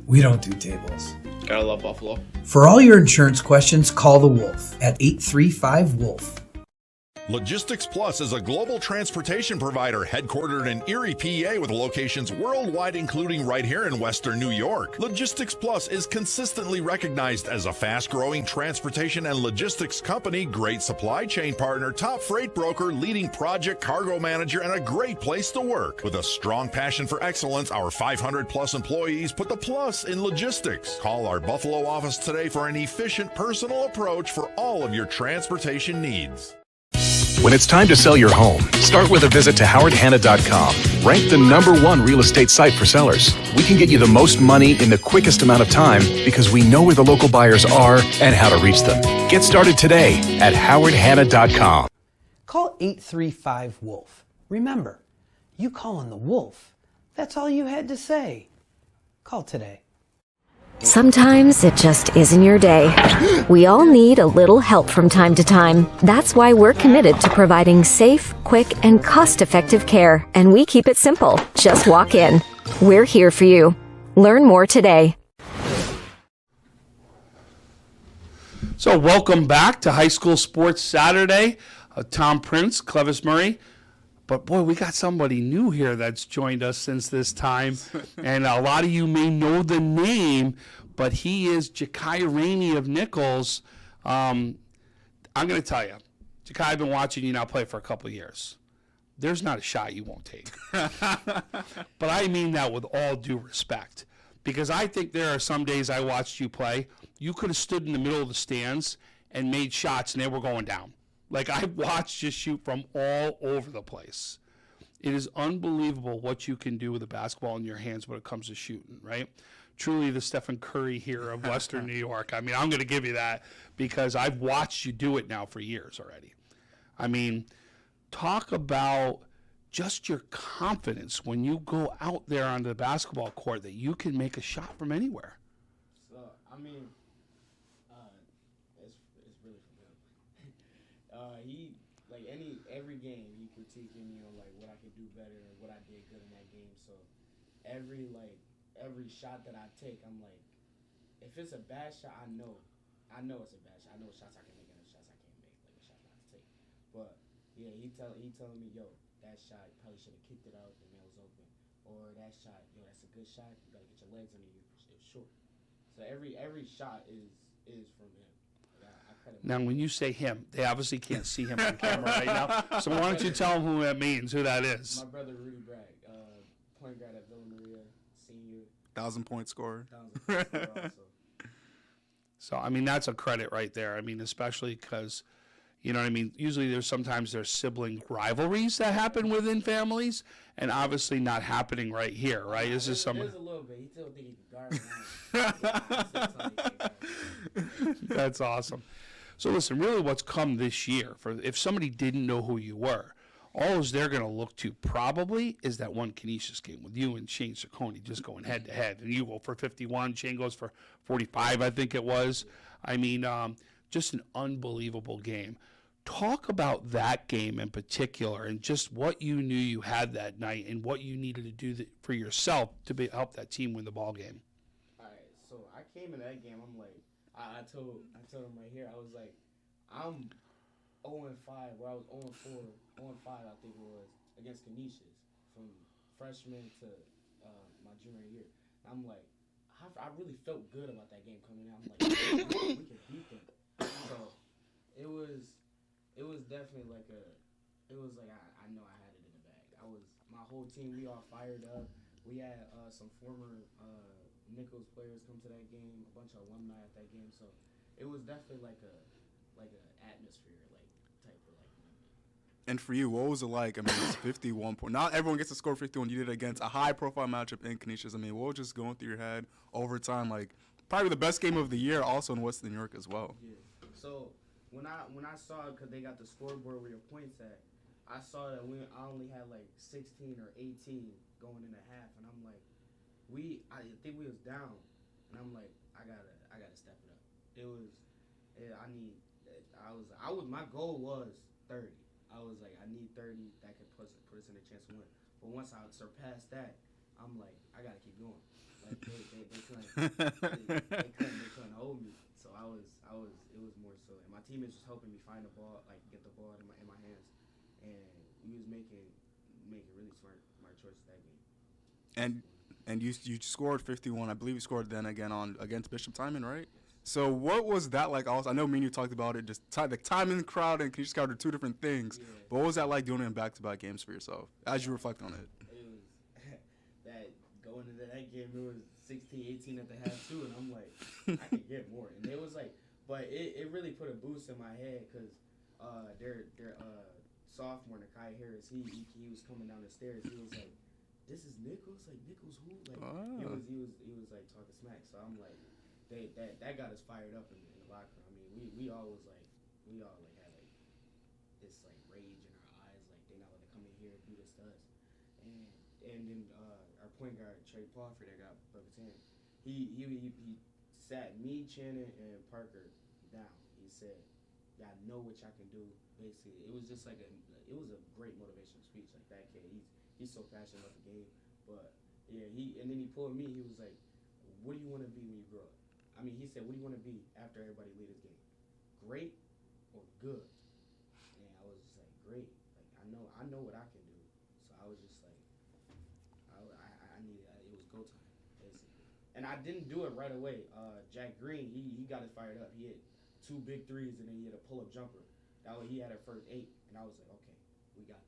S9: We don't do tables.
S8: Gotta love Buffalo.
S9: For all your insurance questions, call the Wolf at 835-WOLF.
S10: Logistics Plus is a global transportation provider headquartered in Erie, PA, with locations worldwide, including right here in Western New York. Logistics Plus is consistently recognized as a fast-growing transportation and logistics company, great supply chain partner, top freight broker, leading project cargo manager, and a great place to work. With a strong passion for excellence, our 500-plus employees put the plus in logistics. Call our Buffalo office today for an efficient, personal approach for all of your transportation needs.
S11: When it's time to sell your home, start with a visit to howardhanna.com, ranked the #1 real estate site for sellers. We can get you the most money in the quickest amount of time because we know where the local buyers are and how to reach them. Get started today at howardhanna.com.
S12: Call 835-WOLF. Remember, you calling the Wolf. That's all you had to say. Call today.
S4: Sometimes it just isn't your day. We all need a little help from time to time. That's why we're committed to providing safe, quick, and cost-effective care. And we keep it simple. Just walk in. We're here for you. Learn more today.
S2: So welcome back to High School Sports Saturday. Tom Prince, Clevis Murray. But boy, we got somebody new here that's joined us since this time. And a lot of you may know the name, but he is Jakai Rainey of Nichols. I'm going to tell you, Jakai, I've been watching you now play for a couple of years. There's not a shot you won't take. But I mean that with all due respect. Because I think there are some days I watched you play, you could have stood in the middle of the stands and made shots and they were going down. Like, I watched you shoot from all over the place. It is unbelievable what you can do with a basketball in your hands when it comes to shooting, right? truly the Stephen Curry here of Western New York. I mean, I'm going to give you that because I've watched you do it now for years already. I mean, talk about just your confidence when you go out there on the basketball court that you can make a shot from anywhere.
S13: So, I mean, it's really from him. He, like, every game, he critiquing, like, what I could do better and what I did good in that game. So, every shot that I take, I'm like, if it's a bad shot, I know it's a bad shot. I know what shots I can make and what shots I can't make, like what shots not to take. But yeah, he telling me, yo, that shot you probably should have kicked it out, the man was open. Or that shot, yo, that's a good shot. You gotta get your legs under you. It was short. So every shot is from him. I credit
S2: Now, when you say him, they obviously can't see him on camera right now. So why don't you tell them who that means, who that is?
S13: My brother Rudy Bragg, point guard at Villa Maria, senior.
S3: 1,000-point scorer.
S13: 1,000-point scorer also.
S2: So, I mean, that's a credit right there. I mean, especially because, you know what I mean? Usually there's sibling rivalries that happen within families, and obviously not happening right here, right? This is some.
S13: There's a little bit. He still think he can guard him.
S2: That's awesome. So listen, really what's come this year, for if somebody didn't know who you were, all they're going to look to probably is that one Canisius game with you and Shane Ciccone just going head to head. And you go for 51, Shane goes for 45, I think it was. I mean, just an unbelievable game. Talk about that game in particular and just what you knew you had that night and what you needed to do for yourself to help that team win the ball game.
S13: All right, so I came in that game. I'm like, I told him right here. I was like, I'm 0-5, where I was 0-4, 0-5, I think it was, against Canisius from freshman to my junior year. I'm like, I really felt good about that game coming out. I'm like, we can beat them. So it was definitely like I know I had it in the bag. My whole team, we all fired up. We had some former Nichols players come to that game, a bunch of alumni at that game. So it was definitely like an atmosphere, like type of like.
S3: And for you, what was it like? I mean, it's 51 points. Not everyone gets to score 51. You did it against a high-profile matchup in Canisius. I mean, what was just going through your head over time? Like, probably the best game of the year, also in Western New York as well.
S13: Yeah. So when I saw it, because they got the scoreboard where your points at, I saw that I only had like 16 or 18 going in the half, and I'm like, I think we was down, and I'm like, I gotta step it up. My goal was 30. I was like, I need 30 that could put us in a chance to win. But once I surpassed that, I'm like, I gotta keep going. Like they couldn't hold me. So it was more so, and my teammates was helping me find the ball, like get the ball in my hands, and we was making really smart choices that game.
S3: And you scored 51. I believe you scored then again against Bishop Timon, right? So what was that like? Also, I know me and you talked about it. Just the Timon crowd and Canisius crowd are two different things. Yeah. But what was that like doing it in back-to-back games for yourself as you reflect on it?
S13: It was that going into that game. It was 16-18 at the half too, and I'm like, I can get more. And it was like, but it really put a boost in my head because their sophomore Nakai Harris, he was coming down the stairs. He was like, "This is Nichols? Like Nichols who?" Like he was like talking smack. So I'm like. That got us fired up in the locker room. I mean, we all had like this like rage in our eyes, like they not gonna come in here and do this to us. And then our point guard Trey Pawford that got Booker 10, he sat me, Channing, and Parker down. He said, "Y'all know what y'all can do." Basically, it was just like it was a great motivational speech. Like that kid, he's so passionate about the game. But yeah, and then he pulled me. He was like, "What do you want to be when you grow up?" I mean, he said, "What do you want to be after everybody leave this game? Great or good?" And I was just like, "Great." Like I know what I can do. So I was just like, I needed. It was go time basically. And I didn't do it right away. Jack Green, he got it fired up. He hit 2 big threes and then he hit a pull-up jumper. He had a first 8, and I was like, okay, we got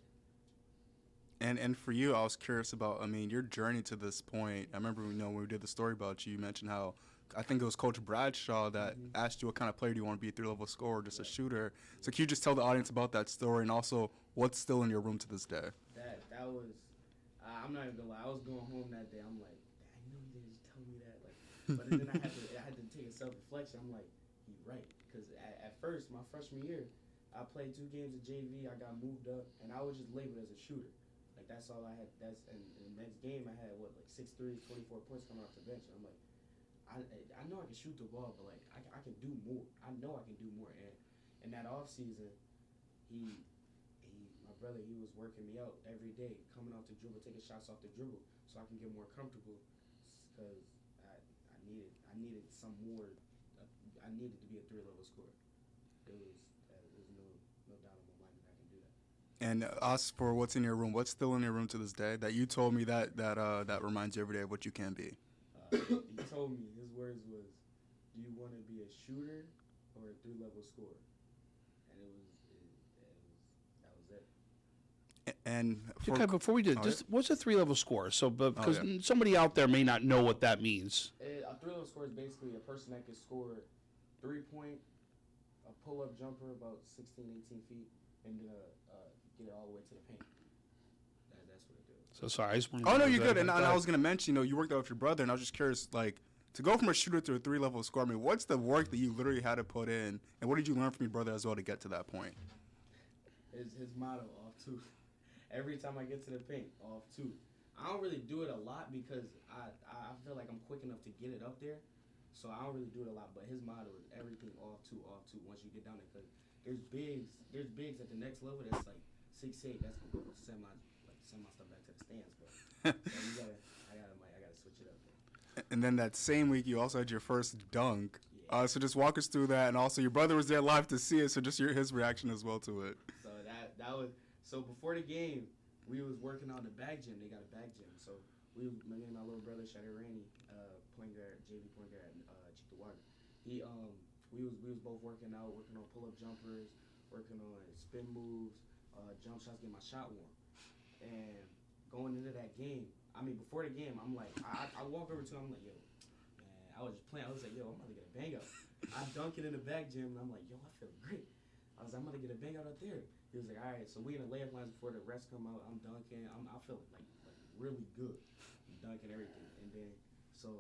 S13: that.
S3: And for you, I was curious about, I mean, your journey to this point. I remember, when we did the story about you mentioned how, I think it was Coach Bradshaw that asked you what kind of player do you want to be, a 3-level scorer, just a shooter. So can you just tell the audience about that story and also what's still in your room to this day?
S13: That was, I'm not even gonna lie, I was going home that day, I'm like, dang, know you didn't just tell me that. Like, but then I had to take a self-reflection. I'm like, you're right. Because at first, my freshman year, I played 2 games of JV. I got moved up, and I was just labeled as a shooter. Like, that's all I had. And the next game, I had, 6 threes, 24 points coming off the bench. And I'm like, I know I can shoot the ball, but, like, I can do more. I know I can do more. And in that offseason, my brother, he was working me out every day, coming off the dribble, taking shots off the dribble, so I can get more comfortable. Because I needed some more. I needed to be a 3-level scorer. There's no doubt in my mind that I can do that.
S3: And as for what's in your room, what's still in your room to this day that you told me that reminds you every day of what you can be?
S13: He told me, his words was, do you want to be a shooter or a 3-level scorer? And that was it.
S3: And
S2: Okay, before we do, what's a 3-level score? So, because somebody out there may not know what that means.
S13: A 3-level score is basically a person that can score 3-point, a pull-up jumper about 16, 18 feet, and then get it all the way to the paint. That's what it does.
S2: So sorry, I just
S3: Oh no, you're good. And I was gonna mention, you worked out with your brother, and I was just curious, like, to go from a shooter to a 3-level scorer. I mean, what's the work that you literally had to put in, and what did you learn from your brother as well to get to that point?
S13: His motto, off 2. Every time I get to the paint, off 2. I don't really do it a lot because I feel like I'm quick enough to get it up there, so I don't really do it a lot. But his motto is everything off 2. Once you get down there, because there's bigs at the next level that's like 6'8". That's gonna send my stuff back to the stands. But I gotta switch it up there.
S3: And then that same week, you also had your first dunk. Yeah. So just walk us through that, and also your brother was there live to see it, so just his reaction as well to it.
S13: So that was before the game, we was working on the bag gym. They got a bag gym, so me and my little brother Shadow Rainey, JV point guard at Cheektowaga. We was both working on pull-up jumpers, working on spin moves, jump shots, getting my shot warm. And going into that game, before the game, I'm like, I walk over to him, I'm like, yo, man, I was just playing. I was like, yo, I'm about to get a bang out. I dunk it in the back gym, and I'm like, yo, I feel great. I was like, I'm about to get a bang out there. He was like, all right, so we in the layup lines before the refs come out. I'm dunking. I feel like really good. I'm dunking everything. And then, so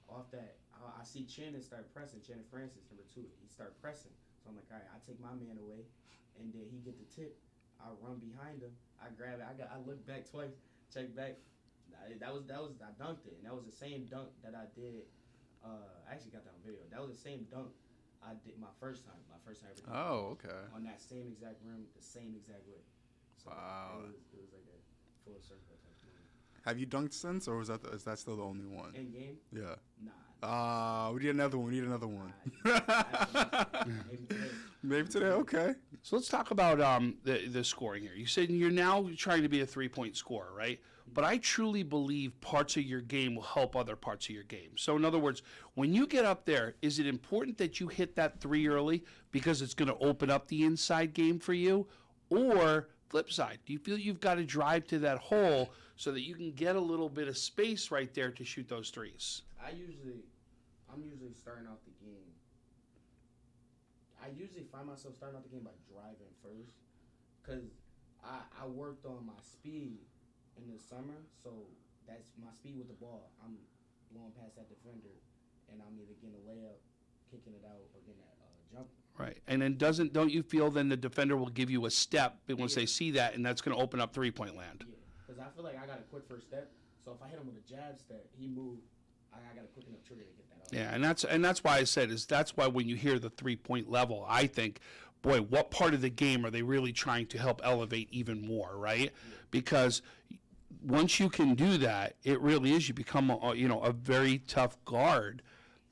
S13: off that, I see Channing start pressing. Channing Francis, number 2. He start pressing. So I'm like, all right, I take my man away. And then he get the tip. I run behind him. I grab it. I look back twice, check back. I dunked it. And that was the same dunk that I did. I actually got that on video. That was the same dunk I did my first time ever.
S3: Oh, okay.
S13: On that same exact rim, the same exact way. So
S3: wow.
S13: It was like a full circle type of moment.
S3: Have you dunked since, or is that still the only one?
S13: In game?
S3: Yeah.
S13: Nah.
S3: We need another one.
S13: Maybe today.
S3: Maybe today. Okay.
S2: So let's talk about the scoring here. You said you're now trying to be a 3-point scorer, right? But I truly believe parts of your game will help other parts of your game. So in other words, when you get up there, is it important that you hit that 3 early because it's going to open up the inside game for you? Or flip side, do you feel you've got to drive to that hole so that you can get a little bit of space right there to shoot those threes?
S13: I'm usually starting out the game. I usually find myself starting out the game by driving first, because I worked on my speed in the summer, so that's my speed with the ball. I'm blowing past that defender, and I'm either getting a layup, kicking it out, or getting that jump.
S2: Right, and then don't you feel then the defender will give you a step once they see that, and that's going to open up 3-point land?
S13: Yeah, because I feel like I got a quick first step, so if I hit him with a jab step, he moved. I got a quick enough trigger to get that off.
S2: Yeah, and that's why I said that's why when you hear the 3-point level, I think, boy, what part of the game are they really trying to help elevate even more, right? Yeah. Because once you can do that, it really is, you become a very tough guard,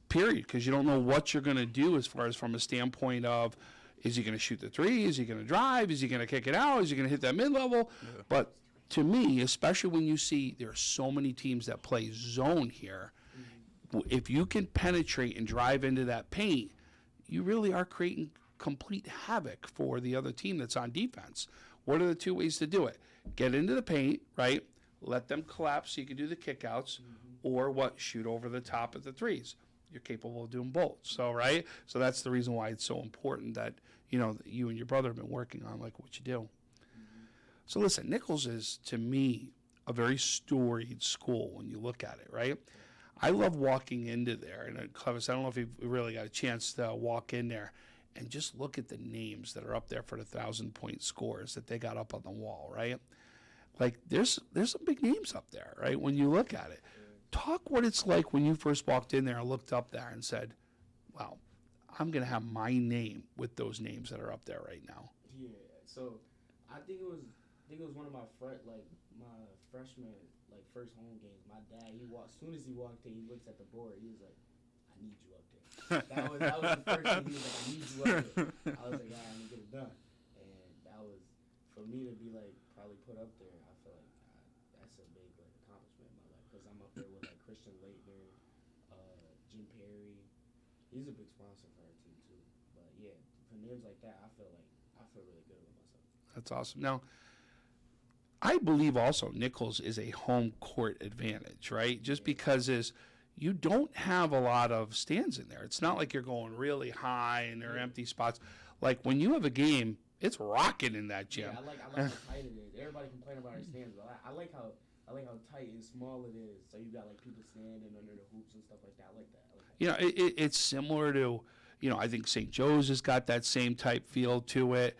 S2: period, because you don't know what you're going to do as far as from a standpoint of, is he going to shoot the 3? Is he going to drive? Is he going to kick it out? Is he going to hit that mid-level? Yeah. But to me, especially when you see there are so many teams that play zone here, if you can penetrate and drive into that paint, you really are creating complete havoc for the other team that's on defense. What are the 2 ways to do it? Get into the paint, right? Let them collapse so you can do the kickouts, or shoot over the top of the 3s. You're capable of doing both. So, right? So that's the reason why it's so important that, that you and your brother have been working on what you do. So listen, Nichols is, to me, a very storied school when you look at it, right? I love walking into there. And Clevis, I don't know if you've really got a chance to walk in there and just look at the names that are up there for the 1,000-point scores that they got up on the wall, right? Like there's some big names up there, right? When you look at it, talk what it's like when you first walked in there and looked up there and said, "Wow, I'm gonna have my name with those names that are up there right now."
S13: Yeah. So I think it was one of my my freshman first home games. My dad, as soon as he walked in, he looks at the board. He was like, "I need you up there." That was the first thing. He was like, "I need you up there." I was like, "I'm gonna get it done." And that was for me to be probably put up there. I feel like that's a big accomplishment in my life because I'm up there with Christian Laettner, Jim Perry. He's a big sponsor for our team too. But yeah, for names like that, I feel really good about myself.
S2: That's awesome. Now, I believe also Nichols is a home court advantage, right? Just because you don't have a lot of stands in there. It's not like you're going really high and there are empty spots. Like when you have a game, it's rocking in that gym.
S13: Yeah, I like how tight it is. Everybody complain about our stands, but I like how tight and small it is. So you got people standing under the hoops and stuff like that. I like that.
S2: It's similar to, I think St. Joe's has got that same type feel to it.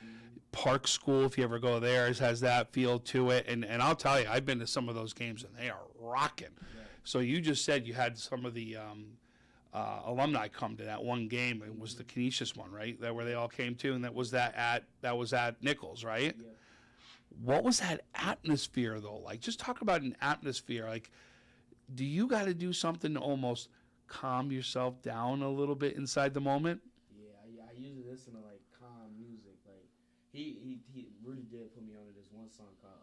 S2: Park School, if you ever go there, has that feel to it. And I'll tell you, I've been to some of those games, and they are rocking. Right. So you just said you had some of the alumni come to that one game. It was the Canisius one, right? That where they all came to, and that was at Nichols, right? Yeah. What was that atmosphere, though? Just talk about an atmosphere. Do you got to do something to almost calm yourself down a little bit inside the moment?
S13: Yeah, I usually listen to calm music. He really did put me onto this one song called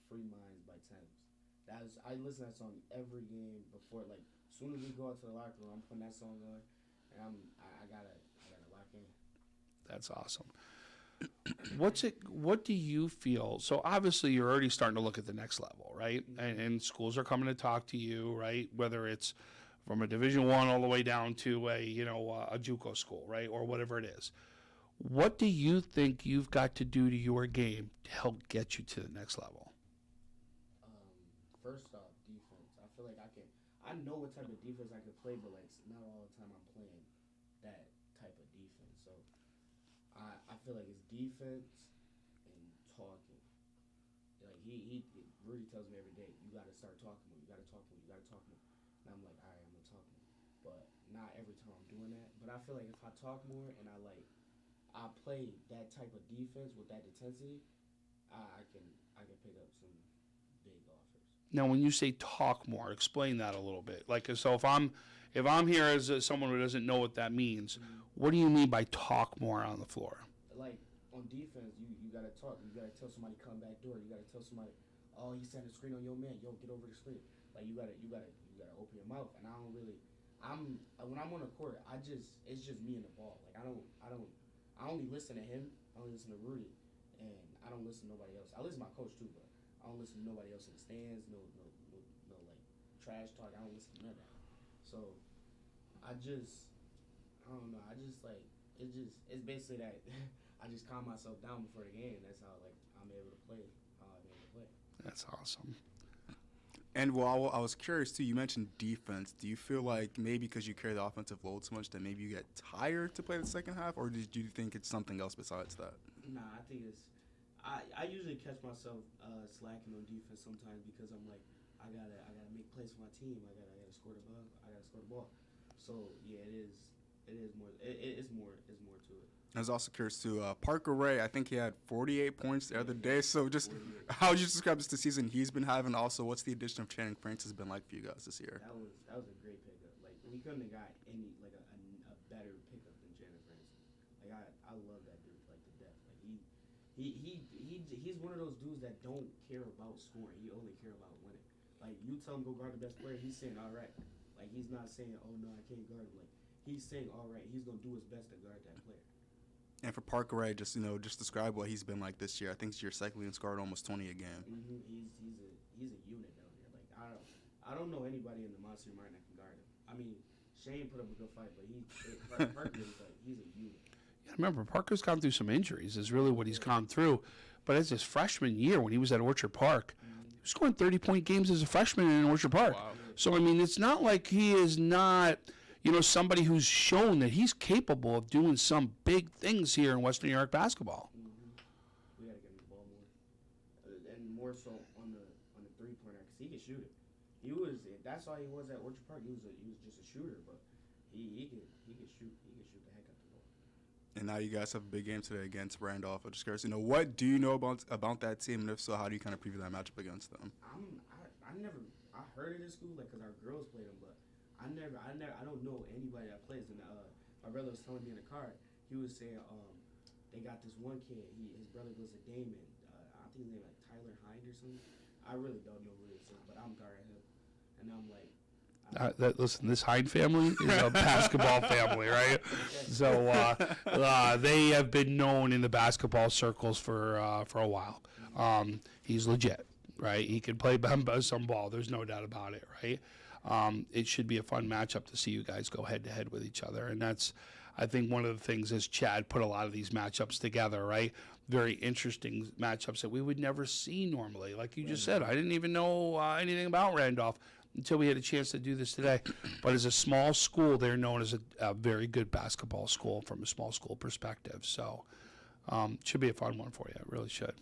S13: "Free Minds" by Thames. I listen to that song every game before. As soon as we go out to the locker room, I'm putting that song on, and I gotta lock in.
S2: That's awesome. What do you feel? So obviously you're already starting to look at the next level, right? And schools are coming to talk to you, right? Whether it's from a Division I all the way down to a JUCO school, right, or whatever it is. What do you think you've got to do to your game to help get you to the next level?
S13: First off, defense. I feel like I know what type of defense I can play, but not all the time I'm playing that type of defense. So I feel like it's defense and talking. He Rudy tells me every day, you got to start talking more. You got to talk more. You got to talk more. And I'm like, all right, I'm gonna talk more. But not every time I'm doing that. But I feel like if I talk more and I play that type of defense with that intensity, I can pick up some big offers.
S2: Now, when you say talk more, explain that a little bit. So if I'm here as someone who doesn't know what that means, what do you mean by talk more on the floor?
S13: On defense, you gotta talk. You gotta tell somebody come back door. You gotta tell somebody, oh, he's setting a screen on your man. Yo, get over the screen. You gotta open your mouth. And I don't really. When I'm on the court, it's just me and the ball. I only listen to him. I only listen to Rudy, and I don't listen to nobody else. I listen to my coach too, but I don't listen to nobody else in the stands. No trash talk. I don't listen to none of that. So I don't know. It's basically that. I just calm myself down before the game. That's how I'm able to play. How I'm able to play.
S2: That's awesome.
S3: And I was curious too. You mentioned defense. Do you feel like maybe because you carry the offensive load so much that maybe you get tired to play the second half, or do you think it's something else besides that?
S13: Nah, I think it's. I usually catch myself slacking on defense sometimes because I'm like, I gotta make plays for my team. I gotta score the ball. I gotta score the ball. So yeah, it is more. It's more to it.
S3: I was also curious too. Parker Ray, I think he had 48 points the other day. So just how would you describe this the season he's been having? Also, what's the addition of Channing Francis been like for you guys this year?
S13: That was a great pickup. We couldn't have got any a better pickup than Channing Francis. I love that dude to death. He's one of those dudes that don't care about scoring. He only care about winning. You tell him go guard the best player, he's saying all right. He's not saying oh no I can't guard him. He's saying all right. He's gonna do his best to guard that player.
S3: And for Parker Ray, just describe what he's been like this year. I think this year cycling and scored almost 20 a game.
S13: Mm-hmm. He's a unit down there. I don't know anybody in the Monster Martin that can guard him. I mean, Shane put up a good fight, but Parker is he's a unit.
S2: Yeah, remember Parker's gone through some injuries. Is really what he's gone through. But as his freshman year when he was at Orchard Park, was scoring 30-point games as a freshman in Orchard Park. Wow. So, I mean, it's not like he is not, you know, somebody who's shown that he's capable of doing some big things here in Western New York basketball.
S13: We got to get him the ball more. And more so on the three-pointer, because he can shoot it. That's all he was at Orchard Park. He was just a shooter, but he could shoot the heck out the ball.
S3: And now you guys have a big game today against Randolph. I'm just curious, you know, what do you know about that team, and if so, how do you kind of preview that matchup against them?
S13: I heard it in school, like, because our girls played them, but I don't know anybody that plays. And my brother was telling me in the car, he was saying they got this one kid. His brother goes to Damon. I think his name like Tyler Hind or something. I really don't know who it is, but I'm guarding him, and I'm like.
S2: Listen, this Hind family is a basketball family, right? So they have been known in the basketball circles for a while. He's legit, right? He can play some ball. There's no doubt about it, right? It should be a fun matchup to see you guys go head-to-head with each other. And that's, I think, one of the things is Chad put a lot of these matchups together, right? Very interesting matchups that we would never see normally. Like you just said, I didn't even know anything about Randolph until we had a chance to do this today. But as a small school, they're known as a very good basketball school from a small school perspective. So it should be a fun one for you. It really should.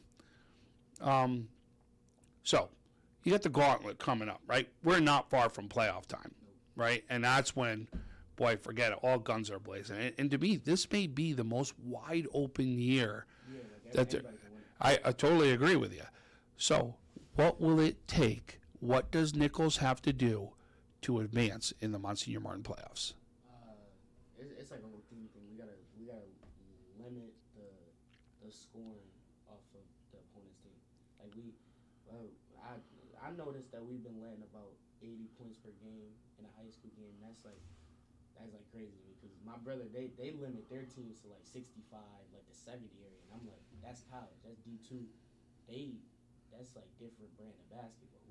S2: So you got the gauntlet coming up, right? We're not far from playoff time, right? And that's when, boy, forget it, all guns are blazing. And to me, this may be the most wide open year. I totally agree with you. So what will it take? What does Nichols have to do to advance in the Monsignor Martin playoffs?
S13: It's like a routine thing. We gotta limit the scoring off of the opponent's team. Like I noticed that we've been letting about 80 points per game in a high school game. That's like crazy to me, because my brother they limit their teams to like 65, like the 70 area, and I'm like, that's college, that's D2. That's like different brand of basketball.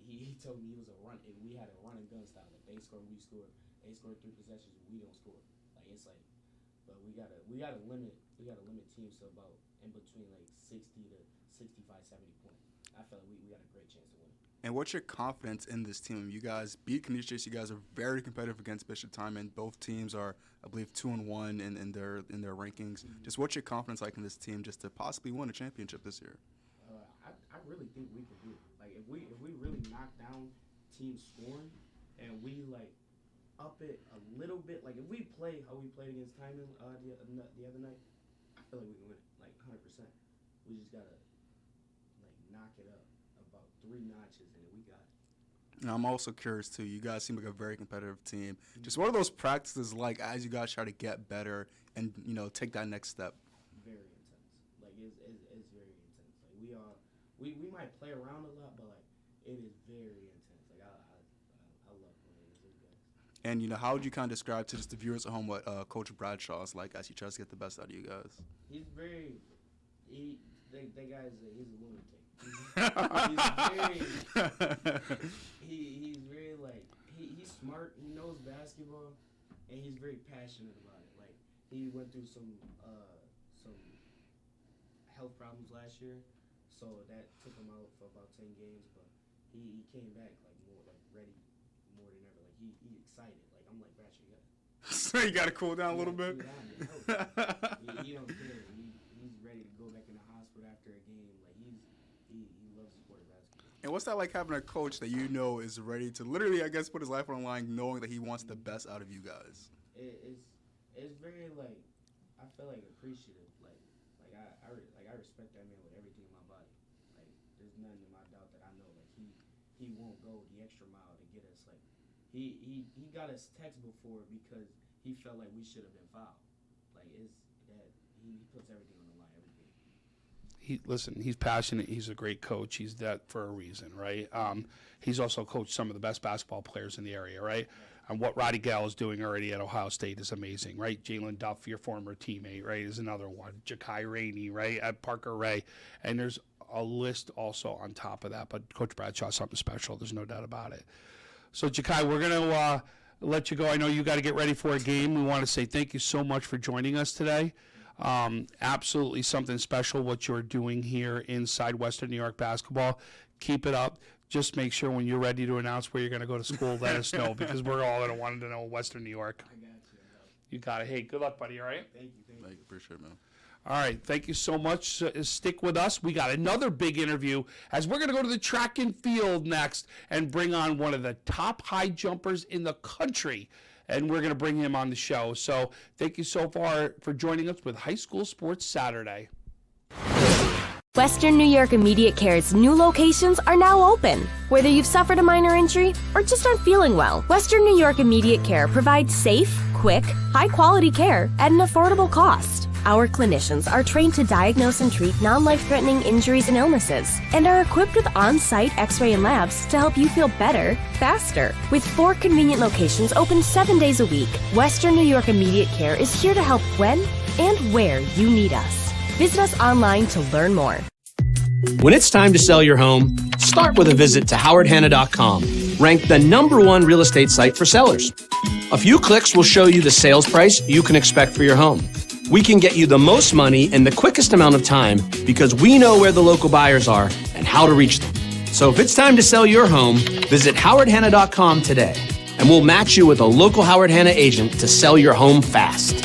S13: He told me he was a run. We had a run and gun style. Like they score, we score. They score 3 possessions, we don't score. Like it's like, but we gotta limit teams to about in between like 60 to 65, 70 points. I feel like we got a great chance to win.
S3: And what's your confidence in this team? You guys beat Canisius. You guys are very competitive against Bishop Timon. Both teams are, I believe, 2-1 in their rankings. Mm-hmm. Just what's your confidence like in this team, just to possibly win a championship this year?
S13: I really think we can do it. Like if we really knock down team scoring and we like up it a little bit, like if we play how we played against Timon the other night, I feel like we can win it, like 100%. We just gotta like knock it up about 3 notches, and then we got it.
S3: And I'm also curious too. You guys seem like a very competitive team. Mm-hmm. Just what are those practices like as you guys try to get better and take that next step?
S13: Very intense. Like it's very intense. Like we might play around a lot, but like it is very intense. Like I love playing with these guys.
S3: And how would you kind of describe to just the viewers at home what Coach Bradshaw is like as he tries to get the best out of you guys?
S13: He's very he's a lunatic. He's very like he's smart. He knows basketball, and he's very passionate about it. Like he went through some health problems last year, so that took him out for about 10 games. But he came back like more like ready more than ever. Like he excited. Like I'm like, Bradshaw, you got.
S3: So you got to cool down a little bit.
S13: He don't care. He's ready to go back in the hospital after a game. Like he loves the sport of basketball.
S3: And what's that like, having a coach that is ready to literally, I guess, put his life on the line, knowing that he wants the best out of you guys?
S13: It's very like, I feel like appreciative. I respect that man with everything in my body. Like there's nothing in my doubt that I know like he won't go the extra mile to get us. Like he got us text before because he felt like we should have been fouled. Like it's that he puts everything on the line every game.
S2: He's passionate. He's a great coach. He's that for a reason, right? He's also coached some of the best basketball players in the area, right? And what Roddy Gall is doing already at Ohio State is amazing, right? Jalen Duff, your former teammate, right, is another one. Ja'Kai Rainey, right, at Parker Ray. And there's a list also on top of that. But Coach Bradshaw is something special. There's no doubt about it. So, Ja'Kai, we're going to let you go. I know you got to get ready for a game. We want to say thank you so much for joining us today. Absolutely something special what you're doing here inside Western New York basketball. Keep it up. Just make sure when you're ready to announce where you're going to go to school, let us know, because we're all going to want to know Western New York.
S13: I got you.
S2: You got it. Hey, good luck, buddy, all right?
S13: Thank you.
S3: Appreciate it, man.
S2: All right, thank you so much. Stick with us. We got another big interview as we're going to go to the track and field next and bring on one of the top high jumpers in the country, and we're going to bring him on the show. So thank you so far for joining us with High School Sports Saturday.
S4: Western New York Immediate Care's new locations are now open. Whether you've suffered a minor injury or just aren't feeling well, Western New York Immediate Care provides safe, quick, high-quality care at an affordable cost. Our clinicians are trained to diagnose and treat non-life-threatening injuries and illnesses and are equipped with on-site x-ray and labs to help you feel better, faster. With 4 convenient locations open 7 days a week, Western New York Immediate Care is here to help when and where you need us. Visit us online to learn more.
S5: When it's time to sell your home, start with a visit to howardhanna.com, ranked the #1 real estate site for sellers. A few clicks will show you the sales price you can expect for your home. We can get you the most money in the quickest amount of time because we know where the local buyers are and how to reach them. So if it's time to sell your home, visit howardhanna.com today, and we'll match you with a local Howard Hanna agent to sell your home fast.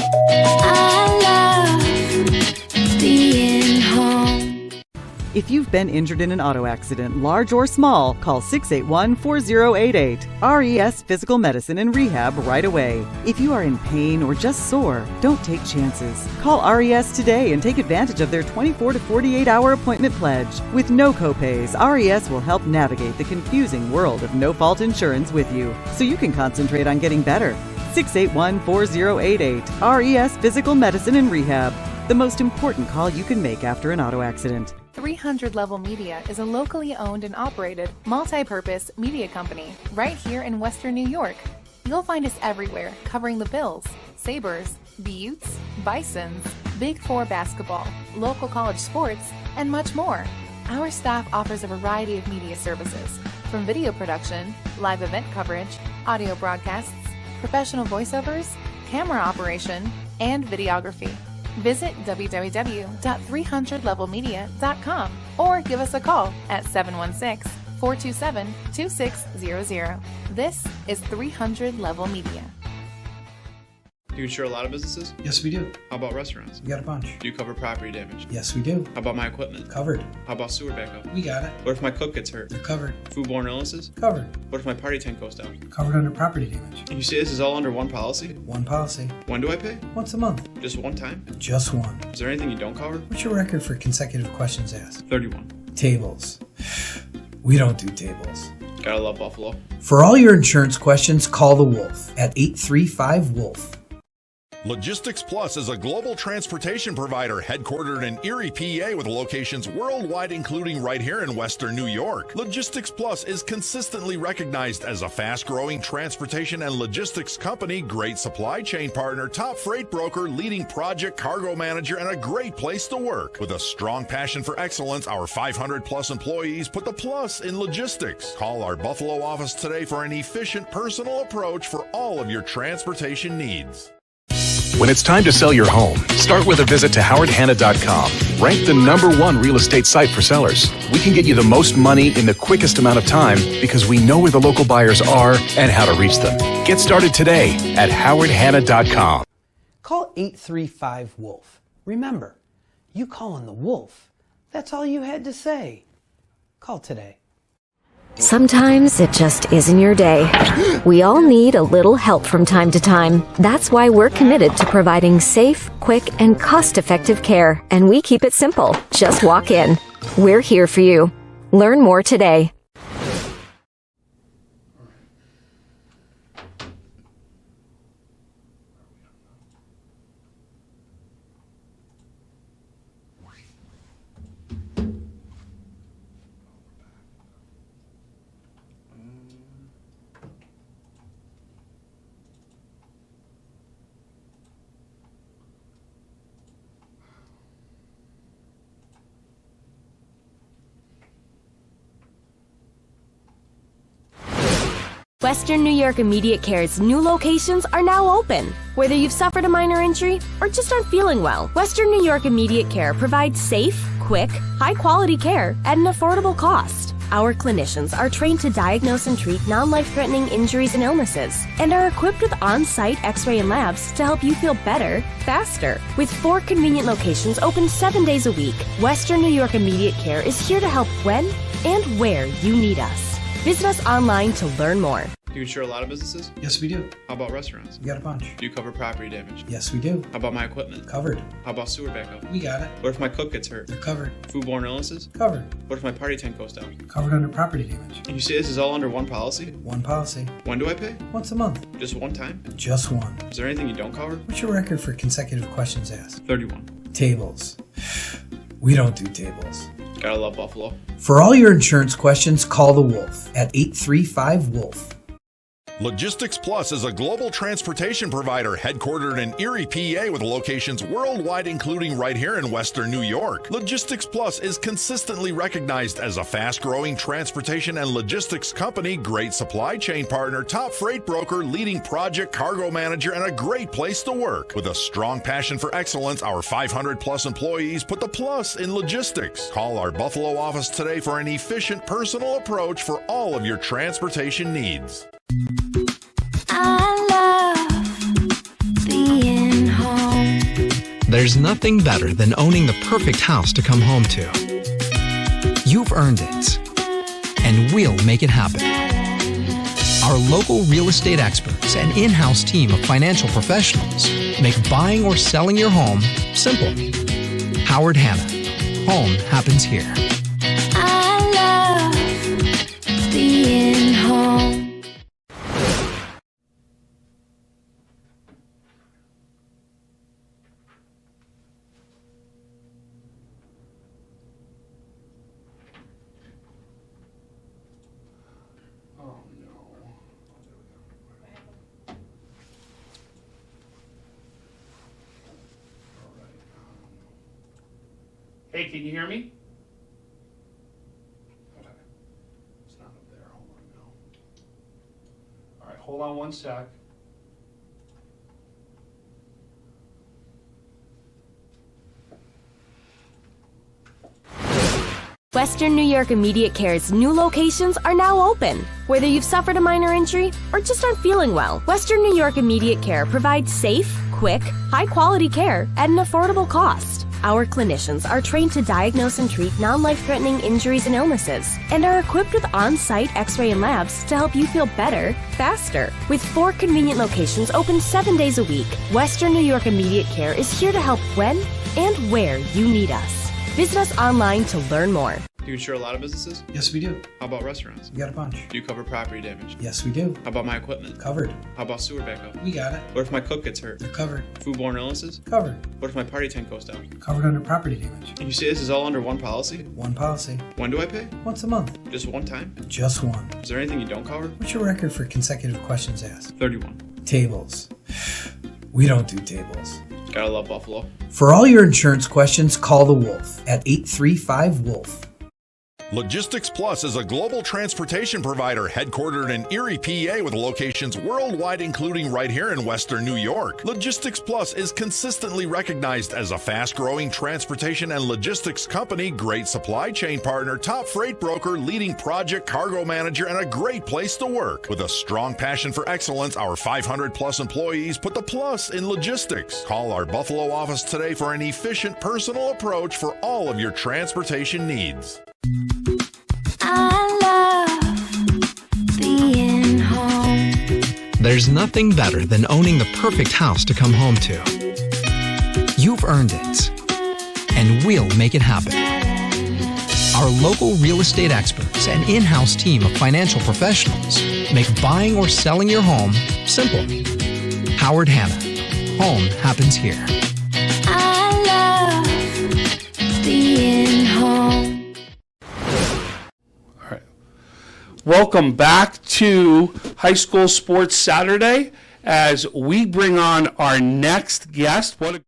S6: If you've been injured in an auto accident, large or small, call 681-4088. RES Physical Medicine and Rehab right away. If you are in pain or just sore, don't take chances. Call RES today and take advantage of their 24 to 48-hour appointment pledge. With no copays, RES will help navigate the confusing world of no-fault insurance with you, so you can concentrate on getting better. 681-4088. RES Physical Medicine and Rehab. The most important call you can make after an auto accident.
S7: 300 Level Media is a locally owned and operated multi-purpose media company right here in Western New York. You'll find us everywhere covering the Bills, Sabres, Buttes, Bisons, Big Four basketball, local college sports, and much more. Our staff offers a variety of media services, from video production, live event coverage, audio broadcasts, professional voiceovers, camera operation, and videography. Visit www.300levelmedia.com or give us a call at 716-427-2600. This is 300 Level Media.
S8: Do you insure a lot of businesses?
S9: Yes, we do.
S8: How about restaurants?
S9: We got a bunch.
S8: Do you cover property damage?
S9: Yes, we do.
S8: How about my equipment?
S9: Covered.
S8: How about sewer backup?
S9: We got it.
S8: What if my cook gets hurt?
S9: They're covered.
S8: Foodborne illnesses?
S9: Covered.
S8: What if my party tent goes down?
S9: Covered under property damage.
S8: And you say this is all under one policy?
S9: One policy.
S8: When do I pay?
S9: Once a month.
S8: Just one time?
S9: Just one.
S8: Is there anything you don't cover?
S9: What's your record for consecutive questions asked?
S8: 31.
S9: Tables. We don't do tables.
S8: Gotta love Buffalo.
S9: For all your insurance questions, call the Wolf at 835-WOLF.
S10: Logistics Plus is a global transportation provider headquartered in Erie, PA, with locations worldwide, including right here in Western New York. Logistics Plus is consistently recognized as a fast-growing transportation and logistics company, great supply chain partner, top freight broker, leading project cargo manager, and a great place to work. With a strong passion for excellence, our 500-plus employees put the plus in logistics. Call our Buffalo office today for an efficient, personal approach for all of your transportation needs.
S11: When it's time to sell your home, start with a visit to howardhanna.com. Ranked the #1 real estate site for sellers. We can get you the most money in the quickest amount of time because we know where the local buyers are and how to reach them. Get started today at howardhanna.com.
S12: Call 835-WOLF. Remember, you calling the Wolf. That's all you had to say. Call today.
S14: Sometimes it just isn't your day. We all need a little help from time to time. That's why we're committed to providing safe, quick, and cost-effective care. And we keep it simple. Just walk in. We're here for you. Learn more today.
S4: Western New York Immediate Care's new locations are now open. Whether you've suffered a minor injury or just aren't feeling well, Western New York Immediate Care provides safe, quick, high-quality care at an affordable cost. Our clinicians are trained to diagnose and treat non-life-threatening injuries and illnesses and are equipped with on-site x-ray and labs to help you feel better, faster. With 4 convenient locations open 7 days a week, Western New York Immediate Care is here to help when and where you need us. Visit us online to learn more.
S8: Do you insure a lot of businesses?
S9: Yes, we do.
S8: How about restaurants?
S9: We got a bunch.
S8: Do you cover property damage?
S9: Yes, we do.
S8: How about my equipment?
S9: Covered.
S8: How about sewer backup?
S9: We got it.
S8: What if my cook gets hurt?
S9: They're covered.
S8: Foodborne illnesses?
S9: Covered.
S8: What if my party tent goes down?
S9: Covered under property damage.
S8: And you say this is all under one policy?
S9: One policy.
S8: When do I pay?
S9: Once a month.
S8: Just one time?
S9: Just one.
S8: Is there anything you don't cover?
S9: What's your record for consecutive questions asked?
S8: 31.
S9: Tables. We don't do tables.
S8: Gotta love Buffalo.
S9: For all your insurance questions, call the Wolf at 835-WOLF.
S10: Logistics Plus is a global transportation provider headquartered in Erie, PA, with locations worldwide, including right here in Western New York. Logistics Plus is consistently recognized as a fast-growing transportation and logistics company, great supply chain partner, top freight broker, leading project cargo manager, and a great place to work. With a strong passion for excellence, our 500-plus employees put the plus in logistics. Call our Buffalo office today for an efficient, personal approach for all of your transportation needs.
S15: There's nothing better than owning the perfect house to come home to. You've earned it, and we'll make it happen. Our local real estate experts and in-house team of financial professionals make buying or selling your home simple. Howard Hanna. Home happens here.
S16: I love being home.
S2: Hey, can you hear me? It's not up there. Hold on now. All right, hold on one sec.
S4: Western New York Immediate Care's new locations are now open. Whether you've suffered a minor injury or just aren't feeling well, Western New York Immediate Care provides safe, quick, high-quality care at an affordable cost. Our clinicians are trained to diagnose and treat non-life-threatening injuries and illnesses and are equipped with on-site x-ray and labs to help you feel better, faster. With 4 convenient locations open 7 days a week, Western New York Immediate Care is here to help when and where you need us. Visit us online to learn more.
S8: Do you insure a lot of businesses?
S9: Yes, we do.
S8: How about restaurants?
S9: We got a bunch.
S8: Do you cover property damage?
S9: Yes, we do.
S8: How about my equipment?
S9: Covered.
S8: How about sewer backup?
S9: We got it.
S8: What if my cook gets hurt?
S9: They're covered.
S8: Foodborne illnesses?
S9: Covered.
S8: What if my party tent goes down?
S9: Covered under property damage.
S8: And you say this is all under one policy?
S9: One policy.
S8: When do I pay?
S9: Once a month.
S8: Just one time?
S9: Just one.
S8: Is there anything you don't cover?
S9: What's your record for consecutive questions asked?
S8: 31.
S9: Tables. We don't do tables.
S8: Gotta love Buffalo.
S9: For all your insurance questions, call the Wolf at 835-WOLF.
S10: Logistics Plus is a global transportation provider headquartered in Erie, PA, with locations worldwide, including right here in Western New York. Logistics Plus is consistently recognized as a fast-growing transportation and logistics company, great supply chain partner, top freight broker, leading project cargo manager, and a great place to work. With a strong passion for excellence, our 500-plus employees put the plus in logistics. Call our Buffalo office today for an efficient, personal approach for all of your transportation needs.
S16: I love being home.
S15: There's nothing better than owning the perfect house to come home to. You've earned it, and we'll make it happen. Our local real estate experts and in-house team of financial professionals make buying or selling your home simple. Howard Hanna. Home happens here.
S16: I love being home.
S2: Welcome back to High School Sports Saturday as we bring on our next guest. What a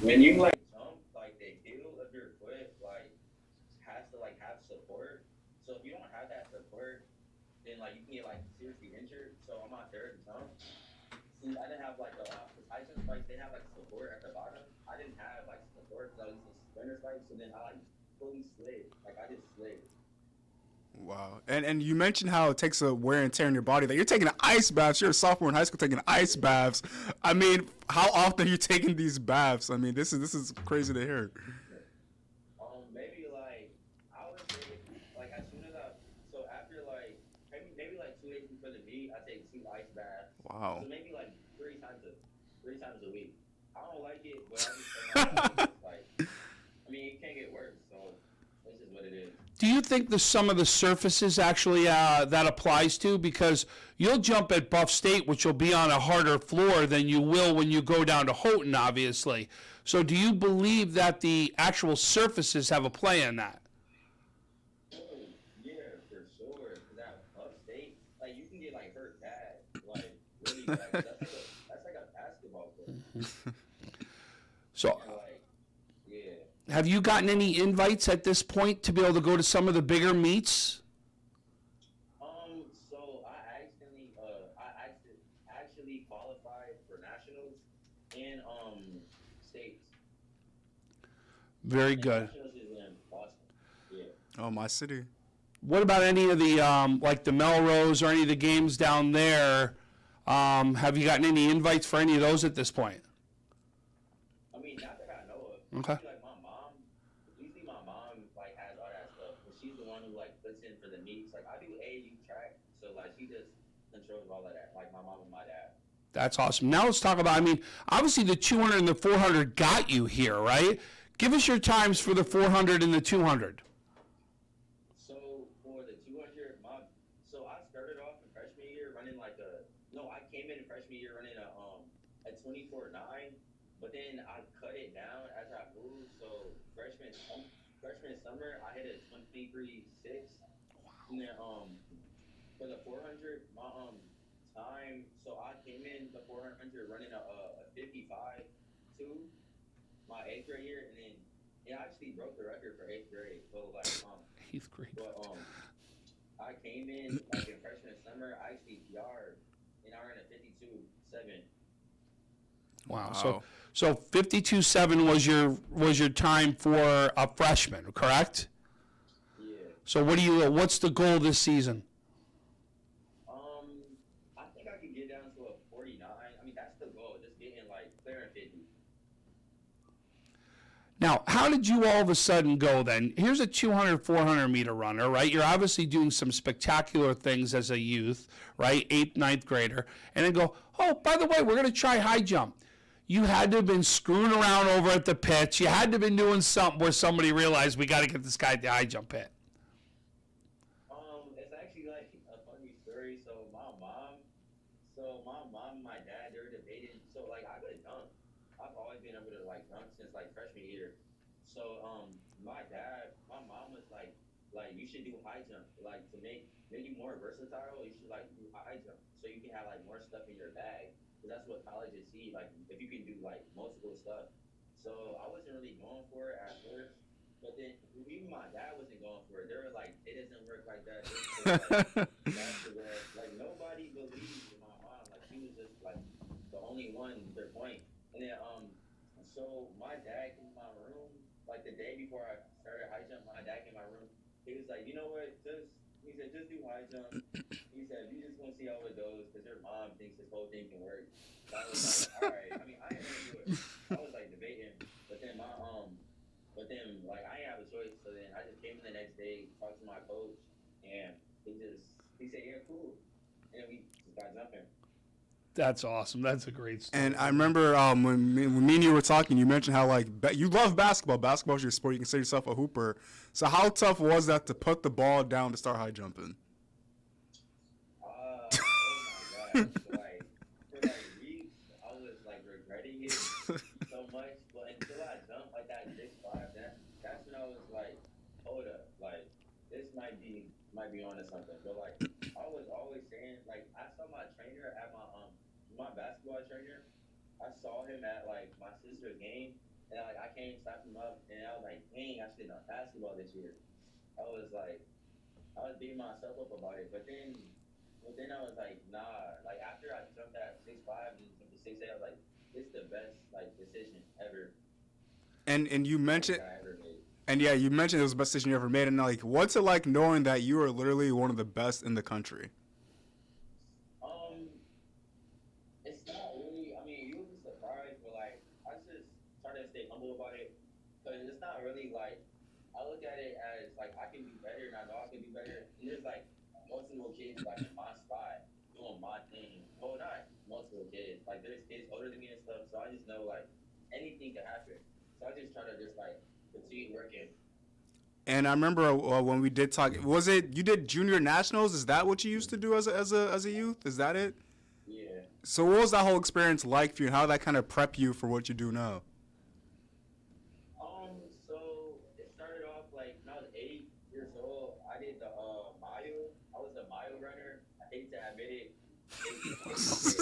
S17: when you like jump, like the heel of your foot like has to like have support. So if you don't have that support, then like you can get like seriously injured. So on my third jump, since I didn't have like I just like they have like support at the bottom. I didn't have like support because I was using sprinter spikes. So then I like fully slid. Like I just slid.
S3: Wow. And you mentioned how it takes a wear and tear in your body. That you're taking ice baths. You're a sophomore in high school taking ice baths. I mean, how often are you taking these baths? I mean, this is crazy to hear.
S17: Maybe like I would say like as soon as so after like maybe like 2 days before the meet, I take 2 ice baths.
S3: Wow.
S17: So maybe like three times a week. I don't like it, but I just like I mean it can't get worse. So this is what it is.
S2: Do you think some of the surfaces actually that applies to? Because you'll jump at Buff State, which will be on a harder floor than you will when you go down to Houghton, obviously. So do you believe that the actual surfaces have a play in that?
S17: Yeah, for sure. Because at Buff State, like you can get like hurt bad, like really bad. That's like a basketball court.
S2: So. Have you gotten any invites at this point to be able to go to some of the bigger meets?
S17: So I actually qualified for nationals and states.
S2: Very good.
S17: Nationals is in Boston. Yeah.
S3: Oh, my city.
S2: What about any of the like the Melrose or any of the games down there? Have you gotten any invites for any of those at this point?
S17: I mean, not that I know of.
S2: Okay. That's awesome. Now let's talk about, I mean, obviously the 200 and the 400 got you here, right? Give us your times for the 400 and the 200.
S17: So for the 200, so I started off in freshman year running I came in freshman year running a 24.9, but then I cut it down as I moved. So freshman summer, I hit a 23.6. And then for the 400, my time, so I came in the 400 running a 55.2 my 8th grade year, and then it actually broke the record for 8th grade. So like
S2: 8th grade.
S17: But I came in like in freshman summer, I actually PR'd, and I ran a 52.7.
S2: Wow. So 52.7 was your time for a freshman, correct?
S17: Yeah.
S2: So what's the goal this season?
S17: I think I could get down to a 49. I mean, that's the goal, just getting like clearing 50.
S2: Now, how did you all of a sudden go then? Here's a 200, 400 meter runner, right? You're obviously doing some spectacular things as a youth, right? 8th, 9th grader. And then go, oh, by the way, we're going to try high jump. You had to have been screwing around over at the pitch. You had to have been doing something where somebody realized we got to get this guy at the high jump pit.
S17: It's actually like a funny story. So my mom and my dad, they were debating. So like I could dunk. I've always been able to like dunk since like freshman year. So my mom was like you should do high jump. Like to make you more versatile, you should like do high jump so you can have like more stuff in your bag. Because that's what colleges see. Like if you can do like multiple stuff. So I wasn't really going for it at first. But then even my dad wasn't going for it. They were like, it doesn't work like that. Like nobody believed in my mom. Like she was just like the only one to their point. And then so my dad came in my room like the day before I started high jump. My dad came in my room. He was like, you know what? He said, just do high jump. He said, you just want to see how it goes because your mom thinks this whole thing can work. So I was like, all right. I mean, I didn't really do it. I was like debating, but then like I didn't have a choice. So then I just came in the next day, talked to my coach, and he said, yeah, cool. And we just got jumping.
S2: That's awesome. That's a great story.
S3: And I remember when me and you were talking, you mentioned how like you love basketball. Basketball is your sport. You consider yourself a hooper. So how tough was that to put the ball down to start high jumping?
S17: Oh my gosh! So, like for like weeks, I was like regretting it so much. But until I jumped like that 6'5", that's when I was like, hold up, like this might be onto something. But like I was always saying, like I saw my trainer at my basketball trainer. I saw him at like my sister's game, And like I came, slapped him up, and I was like, dang, I should have done basketball this year. I was beating myself up about it, but then I was like, nah. Like after I jumped at 6'5" and jumped to 6'8", I was like, this is the best like decision ever.
S3: And you mentioned,
S17: I ever made.
S3: and yeah, you mentioned it was the best decision you ever made. And like, what's it like knowing that you are literally one of the best in the country?
S17: It's not really. I mean, you would be surprised, but like I just try to stay humble about it, because it's not really like I look at it as like I can be better, and I know I can be better. And there's like multiple kids like in my spot doing my thing. Well, not multiple kids. Like there's kids older than me and stuff, so I just know like anything can happen. So I just try to just like continue working.
S3: And I remember when we did talk. Was it you did junior nationals? Is that what you used to do as a youth? Is that it?
S17: Yeah.
S3: So what was that whole experience like for you? And how did that kind of prep you for what you do now?
S17: So it started off like when I was 8 years old. I did the mile. I was a mile runner. I hate to admit it. I was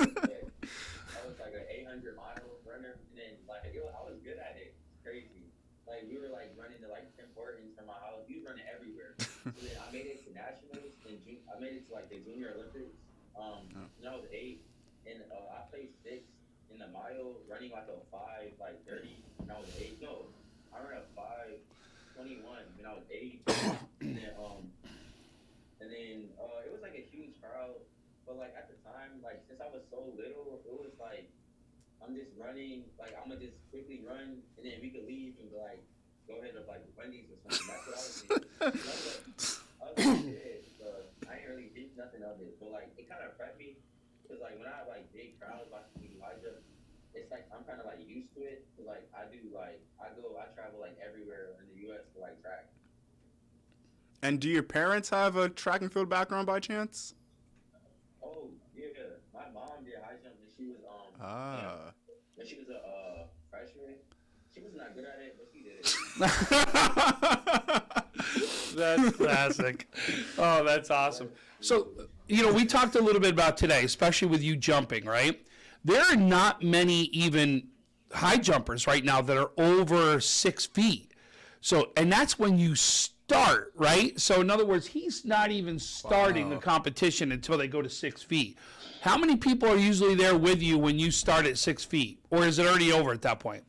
S17: like an 800-mile runner, and then like I was good at it. It's crazy. Like we were like running to like Tim Hortons from my house. We were running everywhere. So then I made it to nationals, and I made it to like the Junior Olympics. When I was 8, and I placed 6th in the mile, running like a 5 like 30. When I was 8, no, I ran a 5:21 when I was 8, and then it was like a huge crowd. But like at the time, like since I was so little, it was like I'm just running, like I'm gonna just quickly run, and then we could leave and like go ahead to like Wendy's or something. That's what I was doing. I was like a kid, so I didn't really think nothing of it. But like it kind of prepped me, because like when I have like big crowds watching me do high jump, it's like I'm kind of like used to it. Cause like I travel like everywhere in the U.S. for like track.
S3: And do your parents have a track and field background by chance?
S17: Oh yeah, my mom did high jump, and she was when she was a freshman. She was not good at it, but she did it.
S2: That's classic. Oh, that's awesome. So, we talked a little bit about today, especially with you jumping, right? There are not many even high jumpers right now that are over 6 feet. So, and that's when you start, right? So, in other words, he's not even starting the competition until they go to 6 feet. How many people are usually there with you when you start at 6 feet? Or is it already over at that point?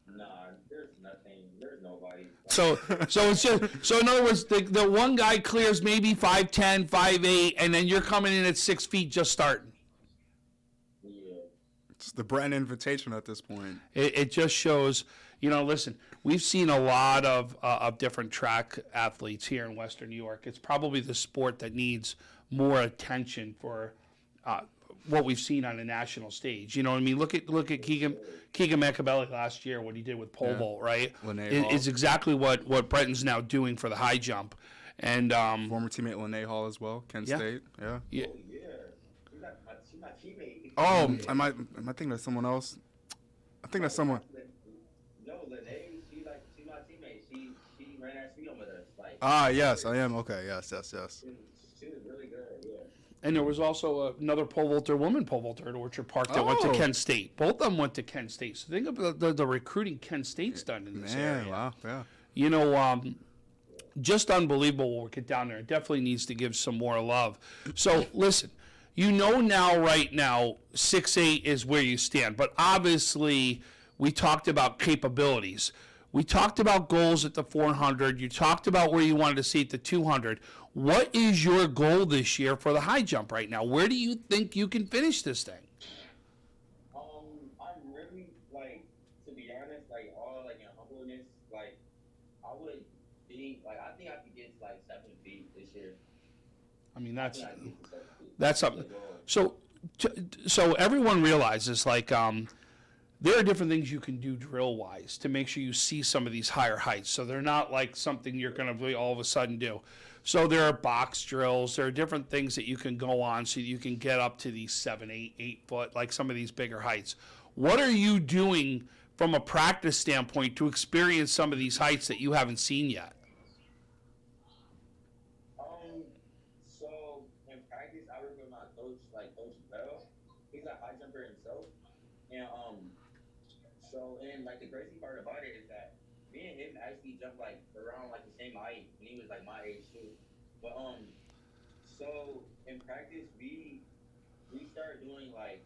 S17: Nah, there's nothing. There's nobody.
S2: So it's just, so in other words, the one guy clears maybe 5'10", 5'8", and then you're coming in at 6 feet just starting.
S17: Yeah.
S3: It's the Brenton invitation at this point.
S2: It just shows, listen, we've seen a lot of different track athletes here in Western New York. It's probably the sport that needs more attention for what we've seen on a national stage. You know what I mean? Look at Keegan Macabelli last year, what he did with pole vault, right? It's exactly what Brenton's now doing for the high jump. And
S3: former teammate Lene Hall as well, Kent State. Yeah.
S2: Yeah.
S17: Oh, yeah. She's my teammate.
S3: Oh, am I thinking of someone else? I think that's someone.
S17: No, Lene, she's my teammate. She ran that speed with us. Like,
S3: yes, I am. Okay, yes.
S17: She was really good, yeah.
S2: And there was also another pole vaulter, woman pole vaulter at Orchard Park that went to Kent State. Both of them went to Kent State. So think about the recruiting Kent State's done in this area.
S3: Wow, yeah.
S2: Just unbelievable. We'll get down there. It definitely needs to give some more love. So listen, right now, 6'8" is where you stand. But obviously, we talked about capabilities. We talked about goals at the 400. You talked about where you wanted to see at the 200. What is your goal this year for the high jump right now? Where do you think you can finish this thing?
S17: I'm really, to be honest, all in humbleness, I would think, I think I could get to 7 feet this year.
S2: I mean, that's something. So everyone realizes, there are different things you can do drill-wise to make sure you see some of these higher heights. So they're not like something you're going to really all of a sudden do. So there are box drills. There are different things that you can go on so you can get up to these 7, 8 foot, like some of these bigger heights. What are you doing from a practice standpoint to experience some of these heights that you haven't seen yet?
S17: So in practice, I remember my coach, Coach Bell. He's a high jumper himself, and So, and like the crazy part about it is that me and him actually jumped like around like the same height, and he was like my age too. But so in practice we started doing like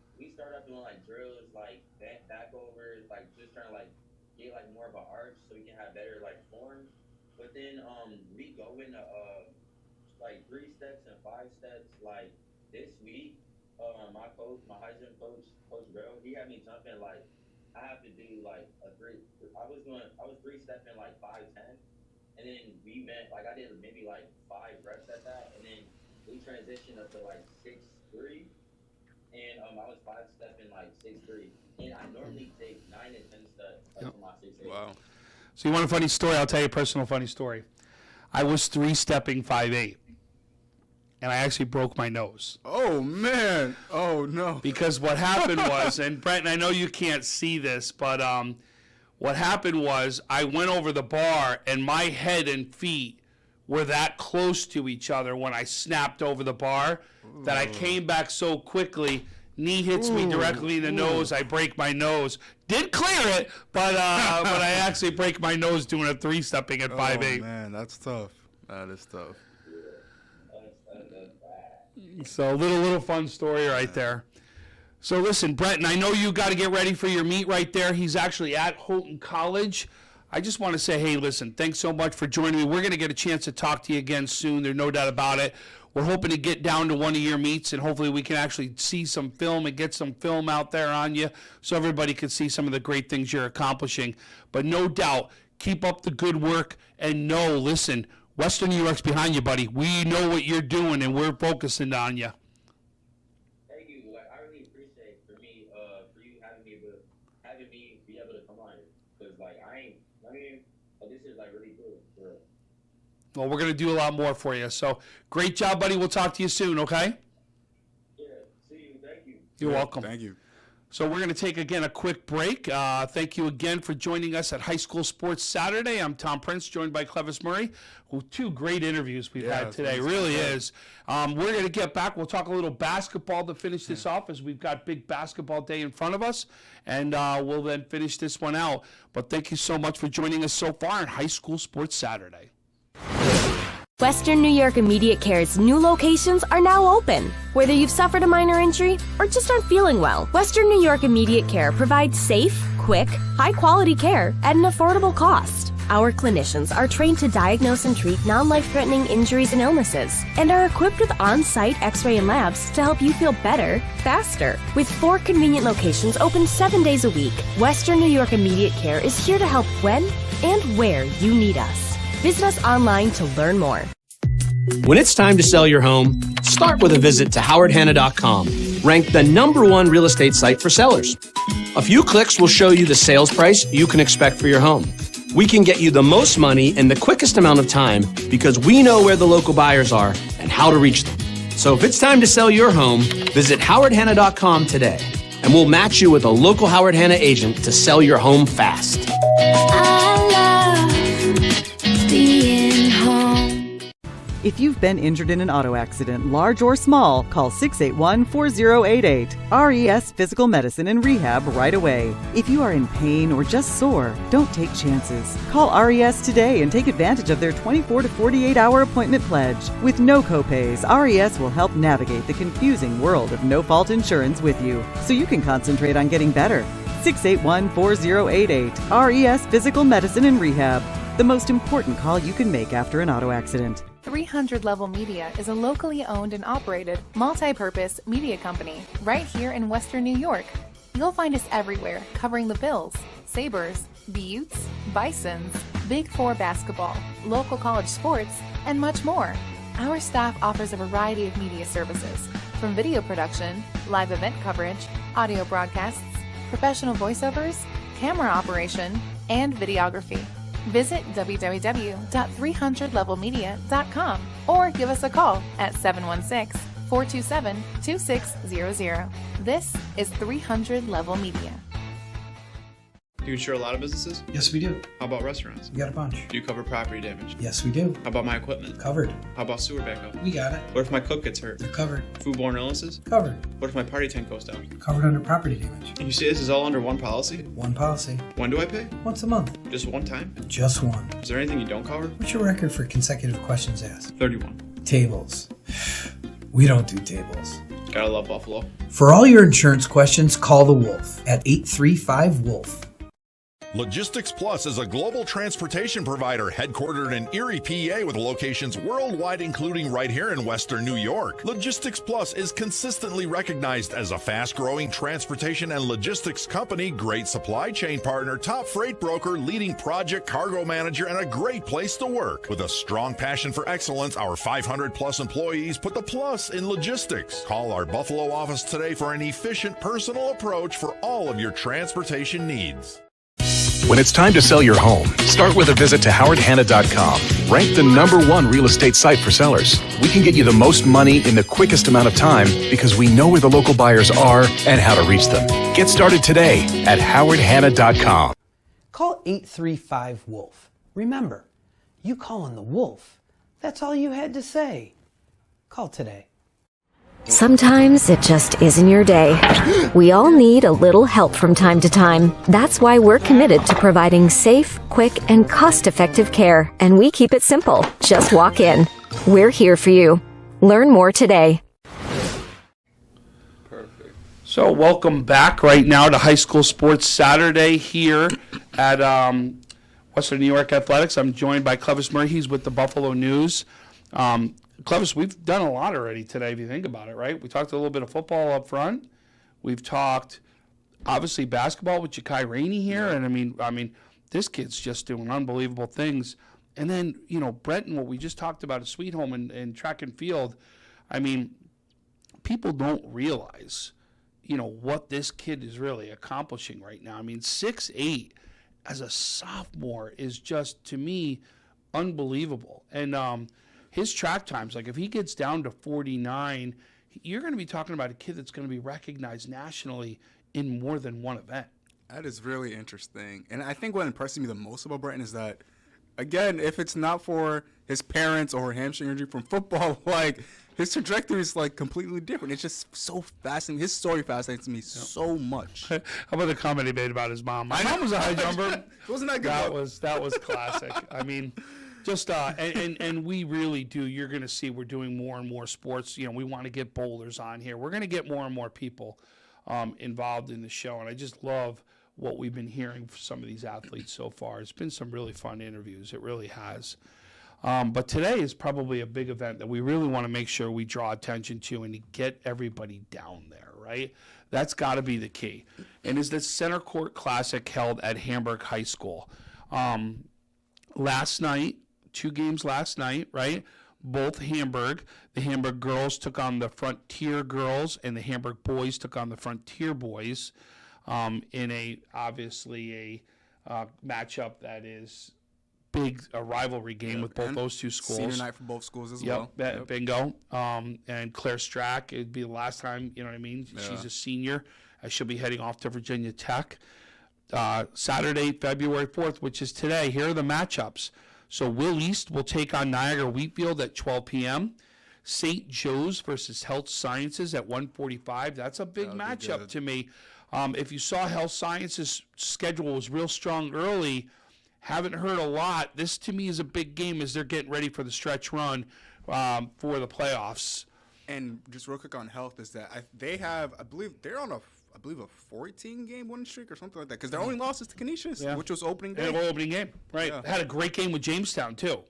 S17: drills, like backovers, like just trying to like get like more of an arch so we can have better like form. But then we go into like 3 steps and 5 steps. Like this week, my coach, my high jump coach, Coach Bell, he had me jumping like I have to do like a 3. I was 3-stepping like 5'10", and then we went like I did maybe like 5 reps at that, and then we transitioned up to like 6'3", and I was 5-stepping like 6'3", and I normally take 9 and 10 steps up to my 6'8".
S3: Wow.
S2: So you want a funny story? I'll tell you a personal funny story. I was 3-stepping 5'8", and I actually broke my nose.
S3: Oh, man. Oh, no.
S2: Because what happened was, and Brent, I know you can't see this, but what happened was I went over the bar, and my head and feet were that close to each other when I snapped over the bar that I came back so quickly. Knee hits me directly in the nose. I break my nose. Did clear it, but I actually break my nose doing a 3-stepping at 5'8".
S3: Oh, man, that's tough. That is tough.
S2: So little fun story right there. So listen, Brent, and I know you got to get ready for your meet right there. He's actually at Houghton College. I just want to say, hey, listen, thanks so much for joining me. We're going to get a chance to talk to you again soon. There's no doubt about it. We're hoping to get down to one of your meets, and hopefully we can actually see some film and get some film out there on you so everybody can see some of the great things you're accomplishing. But no doubt, keep up the good work, and listen, Western New York's behind you, buddy. We know what you're doing, and we're focusing on you.
S17: Thank you. Like, I really appreciate for you having me be able to come on here, because this is like really good for real.
S2: Well, we're going to do a lot more for you. So great job, buddy. We'll talk to you soon, okay?
S17: Yeah, see you. Thank you.
S2: You're welcome.
S3: Thank you.
S2: So we're going to take, again, a quick break. Thank you again for joining us at High School Sports Saturday. I'm Tom Prince, joined by Clevis Murray. Well, 2 great interviews we've had today. Really is. We're going to get back. We'll talk a little basketball to finish this off, as we've got big basketball day in front of us. And we'll then finish this one out. But thank you so much for joining us so far on High School Sports Saturday.
S4: Western New York Immediate Care's new locations are now open. Whether you've suffered a minor injury or just aren't feeling well, Western New York Immediate Care provides safe, quick, high-quality care at an affordable cost. Our clinicians are trained to diagnose and treat non-life-threatening injuries and illnesses and are equipped with on-site x-ray and labs to help you feel better, faster. With 4 convenient locations open 7 days a week, Western New York Immediate Care is here to help when and where you need us. Visit us online to learn more.
S5: When it's time to sell your home, start with a visit to howardhanna.com, ranked the #1 real estate site for sellers. A few clicks will show you the sales price you can expect for your home. We can get you the most money in the quickest amount of time because we know where the local buyers are and how to reach them. So if it's time to sell your home, visit howardhanna.com today, and we'll match you with a local Howard Hanna agent to sell your home fast.
S16: Being home.
S6: If you've been injured in an auto accident, large or small, call 681-4088. RES Physical Medicine and Rehab right away. If you are in pain or just sore, don't take chances. Call RES today and take advantage of their 24 to 48-hour appointment pledge. With no copays, RES will help navigate the confusing world of no-fault insurance with you, so you can concentrate on getting better. 681-4088. RES Physical Medicine and Rehab. The most important call you can make after an auto accident.
S7: 300 Level Media is a locally owned and operated multi-purpose media company right here in Western New York. You'll find us everywhere, covering the Bills, Sabres, Buttes, Bisons, Big Four basketball, local college sports, and much more. Our staff offers a variety of media services, from video production, live event coverage, audio broadcasts, professional voiceovers, camera operation, and videography. Visit www.300levelmedia.com or give us a call at 716-427-2600. This is 300 Level Media.
S8: You insure a lot of businesses?
S9: Yes, we do.
S8: How about restaurants?
S9: We got a bunch.
S8: Do you cover property damage?
S9: Yes, we do.
S8: How about my equipment?
S9: Covered.
S8: How about sewer backup?
S9: We got it.
S8: What if my cook gets hurt?
S9: They're covered.
S8: Foodborne illnesses?
S9: Covered.
S8: What if my party tent goes down?
S9: Covered under property damage.
S8: You say this is all under one policy?
S9: One policy.
S8: When do I pay?
S9: Once a month.
S8: Just one time?
S9: Just one.
S8: Is there anything you don't cover?
S9: What's your record for consecutive questions asked?
S8: 31.
S9: Tables. We don't do tables.
S8: Gotta love Buffalo.
S9: For all your insurance questions, call the Wolf at 835-WOLF.
S10: Logistics Plus is a global transportation provider headquartered in Erie, PA with locations worldwide, including right here in Western New York. Logistics Plus is consistently recognized as a fast-growing transportation and logistics company, great supply chain partner, top freight broker, leading project cargo manager, and a great place to work. With a strong passion for excellence, our 500-plus employees put the plus in logistics. Call our Buffalo office today for an efficient, personal approach for all of your transportation needs.
S11: When it's time to sell your home, start with a visit to howardhanna.com. Ranked the #1 real estate site for sellers. We can get you the most money in the quickest amount of time because we know where the local buyers are and how to reach them. Get started today at howardhanna.com.
S12: Call 835-WOLF. Remember, you calling the Wolf, that's all you had to say. Call today.
S14: Sometimes it just isn't your day. We all need a little help from time to time. That's why we're committed to providing safe, quick, and cost-effective care. And we keep it simple. Just walk in. We're here for you. Learn more today.
S2: Perfect. So welcome back right now to High School Sports Saturday here at Western New York Athletics. I'm joined by Clevis Murray. He's with the Buffalo News. Clevis, we've done a lot already today, if you think about it, right? We talked a little bit of football up front. We've talked, obviously, basketball with Jakai Rainey here. And, I mean, this kid's just doing unbelievable things. And then, Brenton, what we just talked about at Sweet Home and track and field, I mean, people don't realize, what this kid is really accomplishing right now. I mean, 6'8" as a sophomore is just, to me, unbelievable. And, his track times, like if he gets down to 49, you're going to be talking about a kid that's going to be recognized nationally in more than one event.
S3: That is really interesting. And I think what impresses me the most about Brenton is that, again, if it's not for his parents or hamstring injury from football, like his trajectory is like completely different. It's just so fascinating. His story fascinates me so much.
S2: How about the comment he made about his mom? My mom was a high jumper.
S3: Wasn't that good?
S2: That was classic. I mean, just and we really do. You're going to see we're doing more and more sports. We want to get bowlers on here. We're going to get more and more people involved in the show, and I just love what we've been hearing from some of these athletes so far. It's been some really fun interviews. It really has. But today is probably a big event that we really want to make sure we draw attention to and to get everybody down there, right? That's got to be the key. And is the Center Court Classic held at Hamburg High School. Last night, 2 games last night, right? Both Hamburg. The Hamburg girls took on the Frontier girls, and the Hamburg boys took on the Frontier boys in obviously a matchup that is big, a rivalry game with both those two schools.
S3: Senior night for both schools as well.
S2: Yep, bingo. And Claire Strack, it'd be the last time, you know what I mean? Yeah. She's a senior. She'll be heading off to Virginia Tech. Saturday, February 4th, which is today. Here are the matchups. So Will East will take on Niagara Wheatfield at 12 p.m. St. Joe's versus Health Sciences at 1:45. That's a big matchup to me. If you saw Health Sciences' schedule was real strong early, haven't heard a lot. This to me is a big game as they're getting ready for the stretch run for the playoffs.
S3: And just real quick on Health is that they have, I believe they're on a 14-game winning streak or something like that, because their only loss is to Canisius, which was opening day.
S2: Opening game, right. Yeah. Had a great game with Jamestown, too.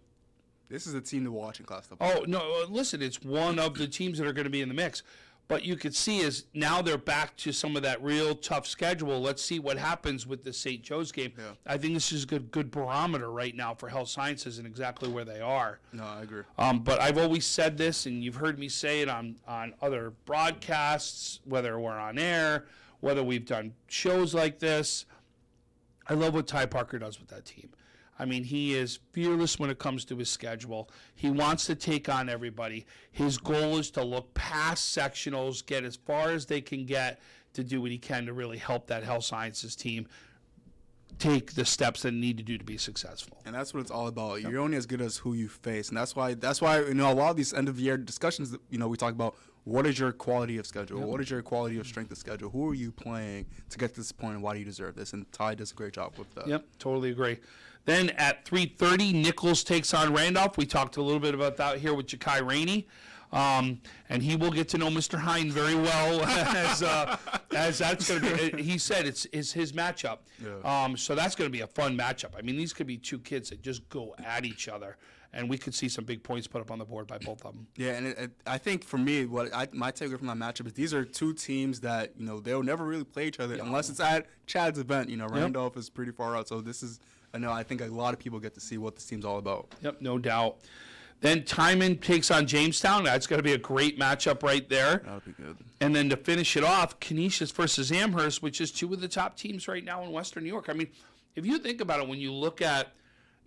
S3: This is a team to watch in Class AA.
S2: Oh, no, listen, it's one of the teams that are going to be in the mix. But you could see is now they're back to some of that real tough schedule. Let's see what happens with the St. Joe's game. Yeah. I think this is a good barometer right now for Health Sciences and exactly where they are.
S3: No, I agree.
S2: But I've always said this, and you've heard me say it on other broadcasts, whether we're on air, whether we've done shows like this. I love what Ty Parker does with that team. I mean, he is fearless when it comes to his schedule. He wants to take on everybody. His goal is to look past sectionals, get as far as they can get to do what he can to really help that Health Sciences team take the steps that need to do to be successful.
S3: And that's what it's all about. You're only as good as who you face, and that's why a lot of these end of year discussions that, we talk about, what is your quality of schedule? What is your quality of strength of schedule? Who are you playing to get to this point, and why do you deserve this? And Ty does a great job with that.
S2: Yep, totally agree. Then at 3:30, Nichols takes on Randolph. We talked a little bit about that here with Jakai Rainey. And he will get to know Mr. Hine very well as that's going to be. He said it's his matchup. Yeah. So that's going to be a fun matchup. I mean, these could be two kids that just go at each other, and we could see some big points put up on the board by both of them.
S3: Yeah, and I think for me, my takeaway from that matchup is these are two teams that they'll never really play each other unless it's at Chad's event. Randolph is pretty far out, so this is. I think a lot of people get to see what this team's all about.
S2: Yep, no doubt. Then Timon takes on Jamestown. That's going to be a great matchup right there.
S3: That'll be good.
S2: And then to finish it off, Canisius versus Amherst, which is two of the top teams right now in Western New York. I mean, if you think about it, when you look at,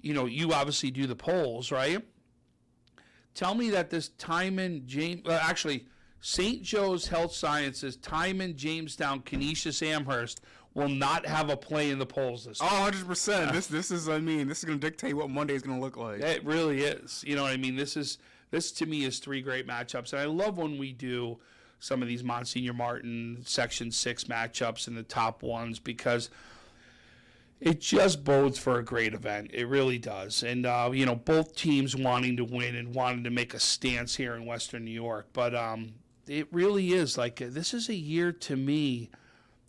S2: you obviously do the polls, right? Tell me that this Timon, St. Joe's Health Sciences, Timon, Jamestown, Canisius, Amherst will not have a play in the polls this year.
S3: 100%. This is this is going to dictate what Monday is going to look like.
S2: It really is. You know what I mean? This to me is three great matchups, and I love when we do some of these Monsignor Martin Section 6 matchups in the top ones, because it just bodes for a great event. It really does. And, both teams wanting to win and wanting to make a stance here in Western New York. But it really is this is a year to me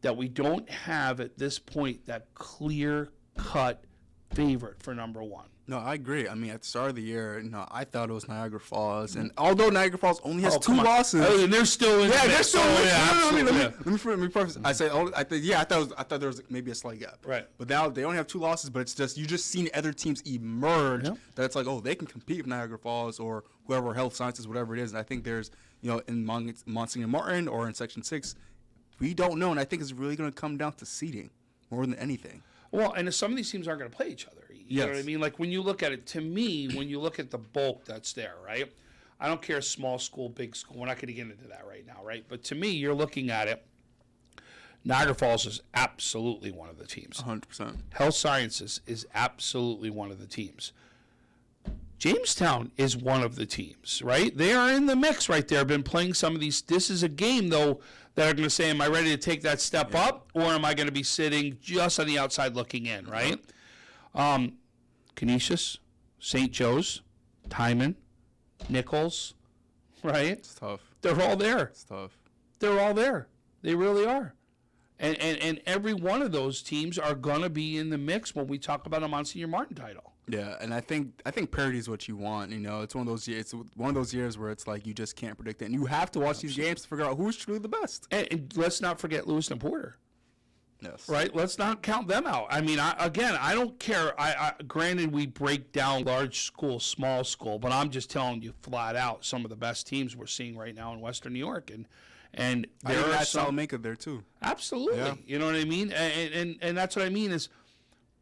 S2: that we don't have at this point that clear-cut favorite for number one.
S3: No, I agree. I mean, at the start of the year, I thought it was Niagara Falls, and although Niagara Falls only has 2 losses,
S2: they're still in.
S3: Yeah, they're still in.
S2: Absolutely.
S3: Let me preface. I thought there was maybe a slight gap.
S2: Right.
S3: But now they only have 2 losses, but it's just you just seen other teams emerge that it's they can compete with Niagara Falls or whoever, Health Sciences, whatever it is. And I think there's in Monsignor Martin or in Section 6, we don't know, and I think it's really going to come down to seeding more than anything.
S2: Well, and some of these teams aren't going to play each other. You know what I mean? Like when you look at it, to me, when you look at the bulk that's there, right? I don't care small school, big school. We're not going to get into that right now, right? But to me, you're looking at it. Niagara Falls is absolutely one of the teams.
S3: 100%.
S2: Health Sciences is absolutely one of the teams. Jamestown is one of the teams, right? They are in the mix right there. Been playing some of these. This is a game, though, that are going to say, am I ready to take that step up, or am I going to be sitting just on the outside looking in, right? Canisius, St. Joe's, Timon, Nichols, right?
S3: It's tough.
S2: They're all there.
S3: It's tough.
S2: They're all there. They really are. And every one of those teams are going to be in the mix when we talk about a Monsignor Martin title.
S3: Yeah, and I think parity is what you want. It's one of those years. It's one of those years where it's you just can't predict it, and you have to watch these games to figure out who's truly the best.
S2: And let's not forget Lewiston Porter.
S3: Yes.
S2: Right. Let's not count them out. I mean, I don't care. Granted, we break down large school, small school, but I'm just telling you flat out, some of the best teams we're seeing right now in Western New York, and there are some
S3: Salamanca there too.
S2: Absolutely.
S3: Yeah.
S2: You know what I mean? And that's what I mean is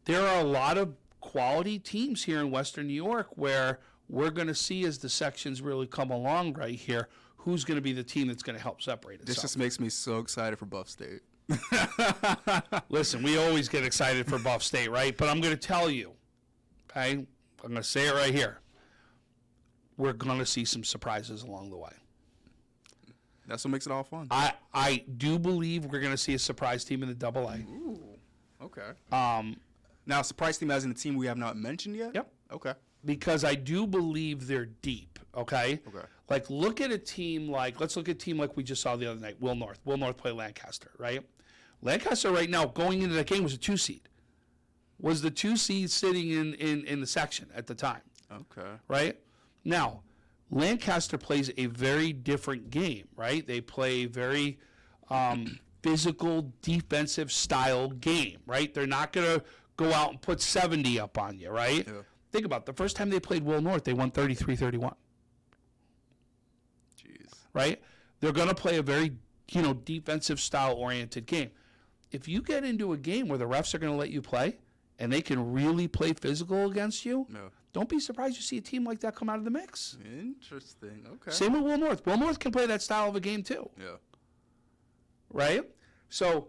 S2: there are a lot of quality teams here in Western New York where we're going to see, as the sections really come along right here, who's going to be the team that's going to help separate itself.
S3: This just makes me so excited for Buff State.
S2: Listen, we always get excited for Buff State, right? But I'm going to tell you, okay? I'm going to say it right here. We're going to see some surprises along the way.
S3: That's what makes it all fun.
S2: I do believe we're going to see a surprise team in the AA.
S3: Ooh, okay. Now, surprise team as in a team we have not mentioned yet?
S2: Yep.
S3: Okay.
S2: Because I do believe they're deep, okay?
S3: Okay.
S2: Look at a team let's look at a team like we just saw the other night, Will North. Will North play Lancaster, right? Lancaster right now, going into that game, was a 2 seed. Was the 2 seed sitting in the section at the time.
S3: Okay.
S2: Right? Now, Lancaster plays a very different game, right? They play a very physical, defensive style game, right? They're not going to go out and put 70 up on you, right?
S3: Yeah.
S2: Think about it. The first time they played Will North, they won 33-31.
S3: Jeez.
S2: Right? They're going to play a very, defensive style-oriented game. If you get into a game where the refs are going to let you play and they can really play physical against you, don't be surprised you see a team like that come out of the mix.
S3: Interesting. Okay.
S2: Same with Will North. Will North can play that style of a game too.
S3: Yeah.
S2: Right? So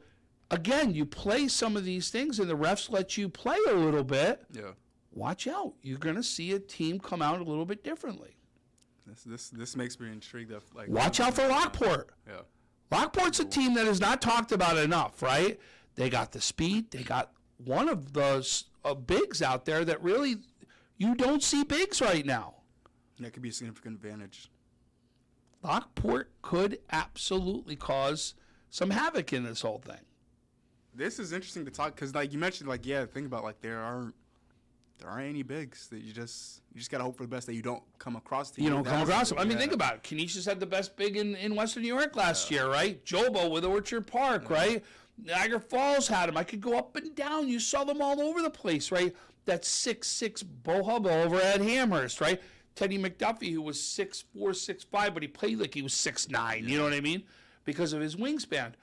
S2: again, you play some of these things and the refs let you play a little bit.
S3: Yeah.
S2: Watch out. You're going to see a team come out a little bit differently.
S3: This makes me intrigued.
S2: Watch out for Lockport.
S3: Yeah.
S2: Lockport's a team that is not talked about enough, right? They got the speed. They got one of those bigs out there that really you don't see bigs right now.
S3: That could be a significant advantage.
S2: Lockport could absolutely cause some havoc in this whole thing.
S3: This is interesting to talk because, like you mentioned, think about there aren't any bigs that you just gotta hope for the best that you don't come across.
S2: You don't come across them. I mean, think about it. Canisius had the best big in Western New York last year, right? Jobo with Orchard Park, right? Niagara Falls had them. I could go up and down. You saw them all over the place, right? That 6'6" Bo Hubba over at Amherst, right? Teddy McDuffie, who was 6'4", 6'5", but he played like he was 6'9", you know what I mean? Because of his wingspan.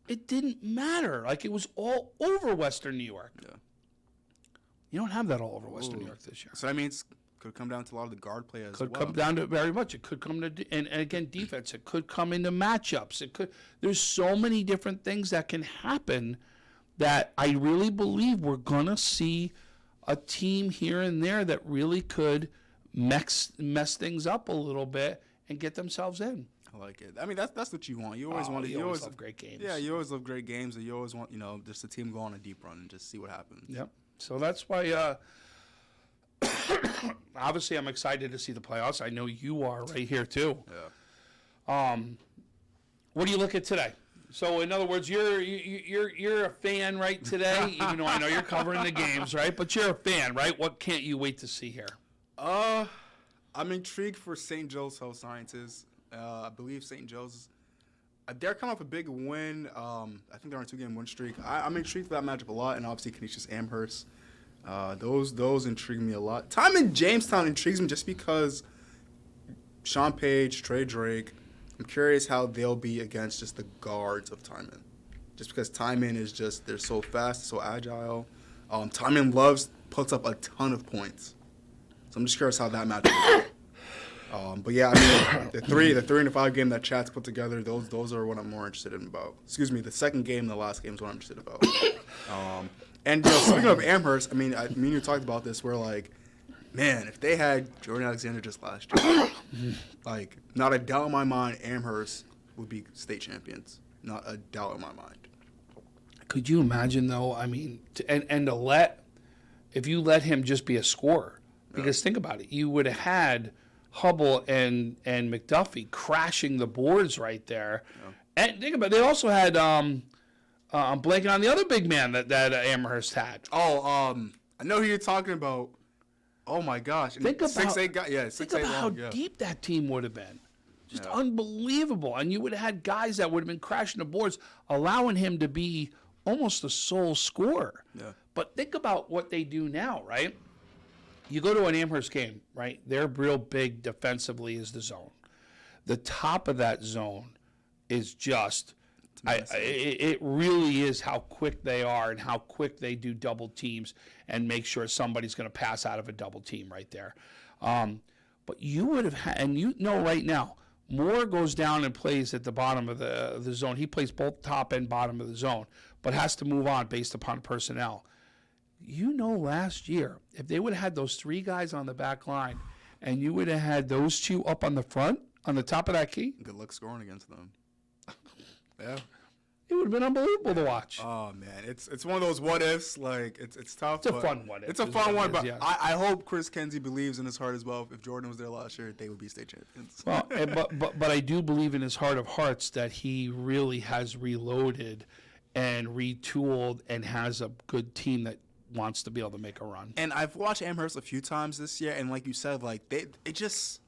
S2: It didn't matter. It was all over Western New York. Yeah. You don't have that all over Western New York this year.
S3: So that means could come down to a lot of the guard play as well.
S2: Could come down to it very much. It could come to and again defense. It could come into matchups. It could. There's so many different things that can happen that I really believe we're gonna see a team here and there that really could mess things up a little bit and get themselves in.
S3: I like it. I mean, that's what you want. You always want to.
S2: You always love great games.
S3: Yeah, you always love great games, and you always want just the team go on a deep run and just see what happens.
S2: Yep. So that's why. Obviously, I'm excited to see the playoffs. I know you are right here too.
S3: Yeah.
S2: What do you look at today? So, in other words, you're a fan, right, today? Even though I know you're covering the games, right? But you're a fan, right? What can't you wait to see here?
S3: I'm intrigued for St. Joe's Health Sciences. I believe St. Joe's. They're coming off a big win. I think they're on a 2-game win streak. I'm intrigued for that matchup a lot, and obviously Canisius Amherst. Those intrigue me a lot. Timon Jamestown intrigues me just because Sean Page, Trey Drake. I'm curious how they'll be against just the guards of Timon. Just because Timon is they're so fast, so agile. Timon puts up a ton of points. So I'm just curious how that matchup will go. But yeah, I mean, the 3 and the 5 game that Chat's put together, those are what I'm more interested in about. Excuse me, the second game and the last game is what I'm interested about. And speaking of Amherst, I mean, you talked about this where man, if they had Jordan Alexander just last year, not a doubt in my mind, Amherst would be state champions. Not a doubt in my mind.
S2: Could you imagine though? I mean, if you let him just be a scorer, because think about it, you would have had Hubble and McDuffie crashing the boards right there. Yeah. And think about it, they also had I'm blanking on the other big man that Amherst had.
S3: I know who you're talking about. Oh my gosh!
S2: Think about
S3: 6'8" guy. Yeah, 6'8"
S2: Think about how deep that team would have been. Just unbelievable. And you would have had guys that would have been crashing the boards, allowing him to be almost the sole scorer.
S3: Yeah.
S2: But think about what they do now, right? You go to an Amherst game, right? Their real big defensively is the zone. The top of that zone is just, it really is how quick they are and how quick they do double teams and make sure somebody's going to pass out of a double team right there. But you would have had, and you know right now, Moore goes down and plays at the bottom of the zone. He plays both top and bottom of the zone, but has to move on based upon personnel. You know, last year, if they would have had those 3 guys on the back line and you would have had those 2 up on the front, on the top of that key.
S3: Good luck scoring against them. Yeah.
S2: It would have been unbelievable to watch.
S3: Oh, man. It's one of those what ifs. It's tough.
S2: It's a fun one.
S3: It's a fun one, but I hope Chris Kenzie believes in his heart as well. If Jordan was there last year, they would be state champions.
S2: Well, but I do believe in his heart of hearts that he really has reloaded and retooled and has a good team that wants to be able to make a run.
S3: And I've watched Amherst a few times this year, and like you said, it just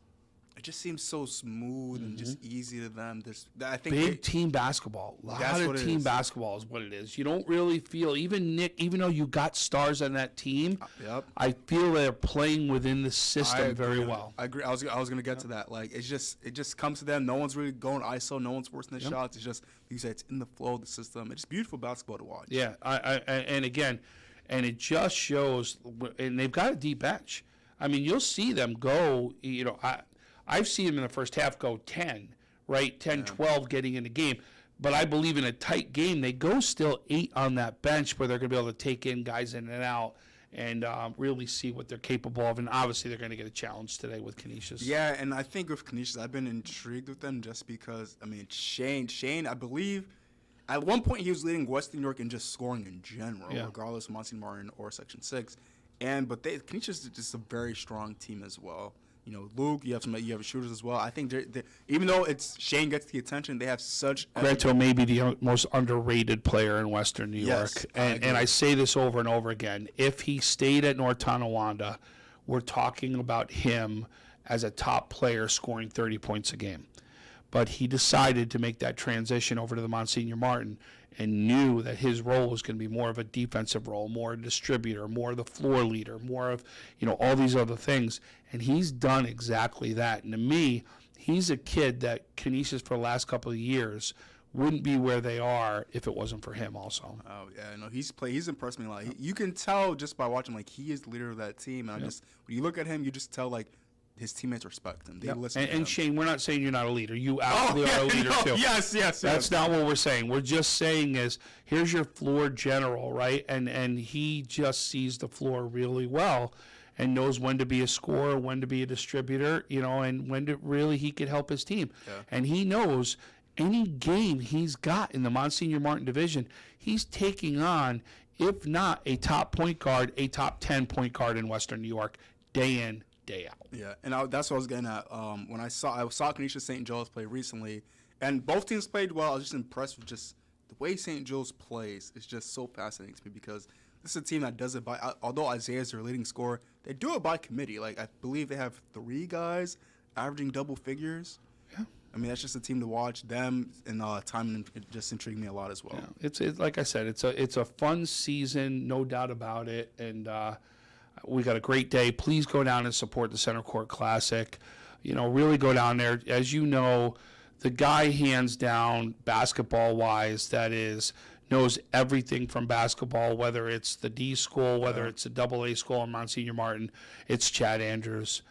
S3: seems so smooth and just easy to them. I think
S2: big team basketball. A lot of team basketball is what it is. You don't really feel, even though you got stars on that team, I feel they're playing within the system very well.
S3: I agree. I was going to get to that. It just comes to them. No one's really going ISO. No one's forcing the shots. It's just, like you said, it's in the flow of the system. It's beautiful basketball to watch.
S2: Yeah, and again, and it just shows, and they've got a deep bench. I mean, you'll see them go, I've seen them in the first half go 10, right? 10, 12 getting in the game. But I believe in a tight game, they go still 8 on that bench where they're going to be able to take in guys in and out and really see what they're capable of. And obviously they're going to get a challenge today with Canisius.
S3: Yeah, and I think with Canisius, I've been intrigued with them just because, I mean, Shane, I believe at one point he was leading Western New York in just scoring in general, regardless of Monsignor Martin or Section 6. But Canisius is just a very strong team as well. You know, Luke, you have shooters as well. I think even though Shane gets the attention, they have such.
S2: Greto may be the most underrated player in Western New York, and I say this over and over again. If he stayed at North Tonawanda, we're talking about him as a top player scoring 30 points a game. But he decided to make that transition over to the Monsignor Martin and knew that his role was going to be more of a defensive role, more a distributor, more of the floor leader, more of, all these other things. And he's done exactly that. And to me, he's a kid that Canisius for the last couple of years wouldn't be where they are if it wasn't for him also.
S3: Oh, yeah, no, he's impressed me a lot. You can tell just by watching, he is the leader of that team. And when you look at him, you just tell, his teammates respect him. They listen to him.
S2: And Shane, we're not saying you're not a leader. You absolutely are a leader too.
S3: Yes.
S2: That's not what we're saying. We're just saying here's your floor general, right? And he just sees the floor really well and knows when to be a scorer, when to be a distributor, and when to really he could help his team. Yeah. And he knows any game he's got in the Monsignor Martin division, he's taking on, if not a top point guard, a top 10 point guard in Western New York, day in, day out.
S3: Yeah, and that's what I was getting at. When I saw Canisius St. Joe's play recently, and both teams played well. I was just impressed with just the way St. Joe's plays. It's just so fascinating to me because this is a team that does it by. Although Isaiah is their leading scorer, they do it by committee. I believe they have 3 guys averaging double figures.
S2: Yeah,
S3: I mean that's just a team to watch. Them and time just intrigued me a lot as well.
S2: Yeah. It's like I said, it's a fun season, no doubt about it, and. We got a great day. Please go down and support the Center Court Classic. Really go down there. As you know, the guy hands down, basketball-wise, knows everything from basketball, whether it's the D school, whether it's the AA school in Monsignor Martin. It's Chad Andrews.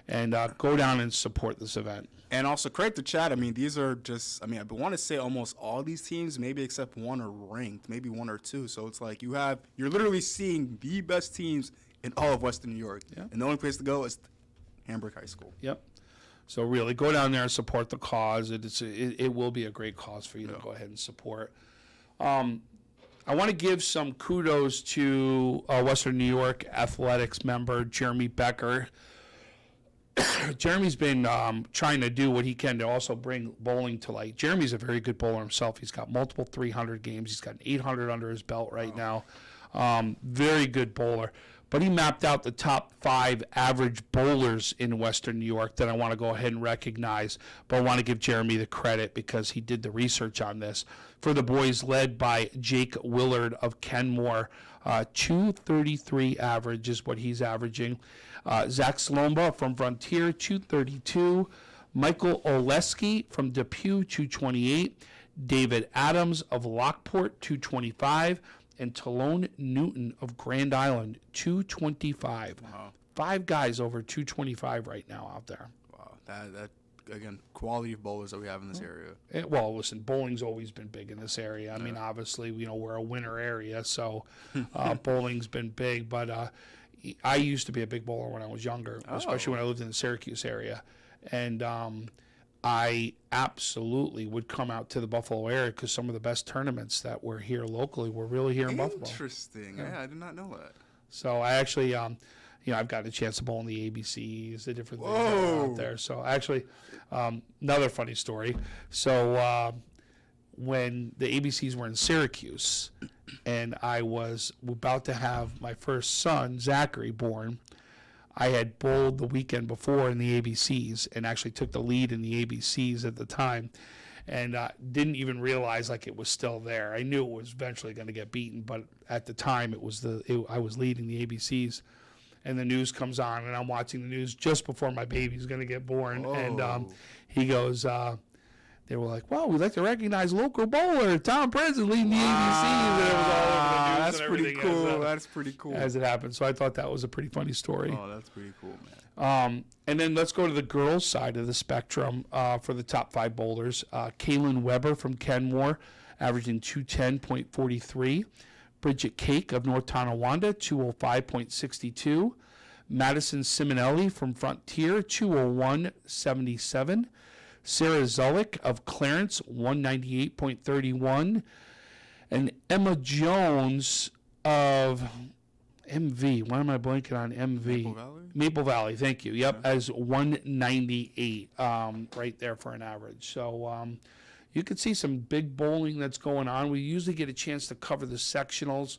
S2: And go down and support this event.
S3: And also credit to Chad. I mean, these are just, I want to say almost all these teams, maybe except one are ranked, maybe 1 or 2. So it's you're literally seeing the best teams in all of Western New York. Yeah. And the only place to go is Hamburg High School.
S2: Yep. So really go down there and support the cause. It will be a great cause for you to go ahead and support. I want to give some kudos to Western New York Athletics member Jeremy Becker. Jeremy's been trying to do what he can to also bring bowling to light. Jeremy's a very good bowler himself. He's got multiple 300 games. He's got an 800 under his belt right now. Very good bowler. But he mapped out the top 5 average bowlers in Western New York that I want to go ahead and recognize. But I want to give Jeremy the credit because he did the research on this. For the boys led by Jake Willard of Kenmore, 233 average is what he's averaging. Zach Slomba from Frontier, 232. Michael Oleski from Depew, 228. David Adams of Lockport, 225. And Talone Newton of Grand Island, 225.
S3: Wow.
S2: 5 guys over 225 right now out there.
S3: Wow. That again, quality of bowlers that we have in this area.
S2: Well, listen, bowling's always been big in this area. I mean, obviously, we're a winter area, so bowling's been big. But I used to be a big bowler when I was younger, especially when I lived in the Syracuse area. And I absolutely would come out to the Buffalo area because some of the best tournaments that were here locally were really here in Buffalo.
S3: Interesting. Yeah, I did not know that.
S2: So I actually, I've gotten a chance to bowl in the ABCs, the different things that are out there. So actually, another funny story. So when the ABCs were in Syracuse and I was about to have my first son, Zachary, born, I had bowled the weekend before in the ABCs and actually took the lead in the ABCs at the time and didn't even realize it was still there. I knew it was eventually going to get beaten, but at the time I was leading the ABCs. And the news comes on, and I'm watching the news just before my baby's going to get born. Oh. And he goes, they were like, well, we'd like to recognize local bowler Tom Preston leading the ABCs. And it was all over the news.
S3: That's pretty cool. That's pretty cool.
S2: As it happened. So I thought that was a pretty funny story.
S3: Oh, that's pretty cool,
S2: And then let's go to the girls' side of the spectrum for the top 5 bowlers. Kaylin Weber from Kenmore, averaging 210.43. Bridget Cake of North Tonawanda, 205.62. Madison Simonelli from Frontier, 201.77. Sarah Zulik of Clarence, 198.31. And Emma Jones of MV. Why am I blanking on MV?
S3: Maple Valley?
S2: Maple Valley, thank you. Yep, as 198 right there for an average. So you can see some big bowling that's going on. We usually get a chance to cover the sectionals.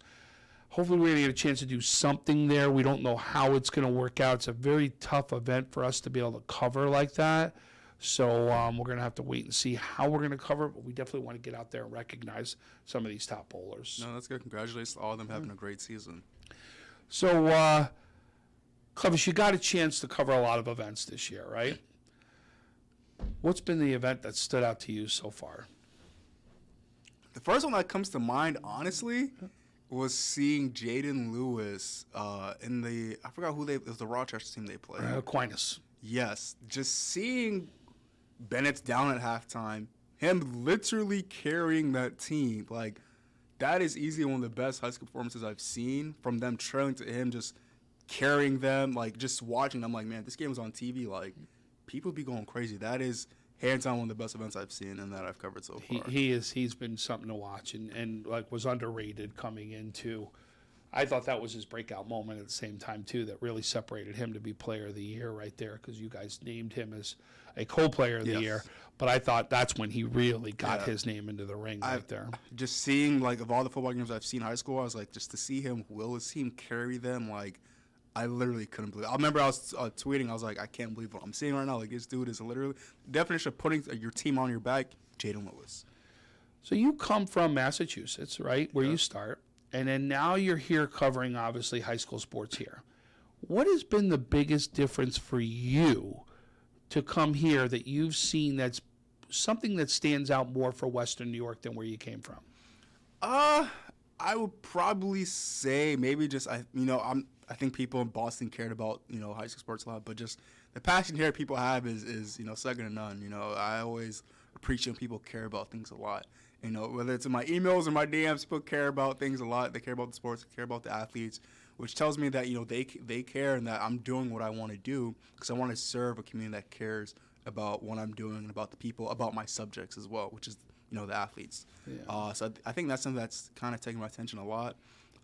S2: Hopefully we're going to get a chance to do something there. We don't know how it's going to work out. It's a very tough event for us to be able to cover like that. So we're going to have to wait and see how we're going to cover it, but we definitely want to get out there and recognize some of these top bowlers.
S3: No, that's good. Congratulations to all of them having a great season.
S2: So, Clevis, you got a chance to cover a lot of events this year, right? What's been the event that stood out to you so far?
S3: The first one that comes to mind, honestly, was seeing Jaden Lewis in the, I forgot who it was the Rochester team they played.
S2: Aquinas.
S3: Yes. Just seeing Bennett's down at halftime, him literally carrying that team, like, that is easily one of the best high school performances I've seen, from them trailing to him just carrying them, like, just watching them, like, man, this game was on TV, like, people be going crazy. That is hands down one of the best events I've seen and that I've covered so far.
S2: He's been something to watch and like was underrated coming into. I thought that was his breakout moment at the same time too, that really separated him to be player of the year right there, because you guys named him as a co-player of the year. But I thought that's when he really got his name into the ring right there.
S3: Just seeing, like, of all the football games I've seen in high school, I was like, just to see him will his team carry them, like, I literally couldn't believe it. I remember I was tweeting, I was like, I can't believe what I'm seeing right now. Like, this dude is literally the definition of putting your team on your back, Jaden Lewis.
S2: So you come from Massachusetts, right, where you start, and then now you're here covering, obviously, high school sports here. What has been the biggest difference for you to come here that you've seen that's something that stands out more for Western New York than where you came from?
S3: I would probably say maybe just, I think people in Boston cared about, high school sports a lot, but just the passion here people have is second to none. I always appreciate when people care about things a lot. Whether it's in my emails or my DMs, people care about things a lot. They care about the sports, they care about the athletes, which tells me that, they care and that I'm doing what I want to do because I want to serve a community that cares about what I'm doing and about the people, about my subjects as well, which is, the athletes. Yeah. So I think that's something that's kind of taking my attention a lot.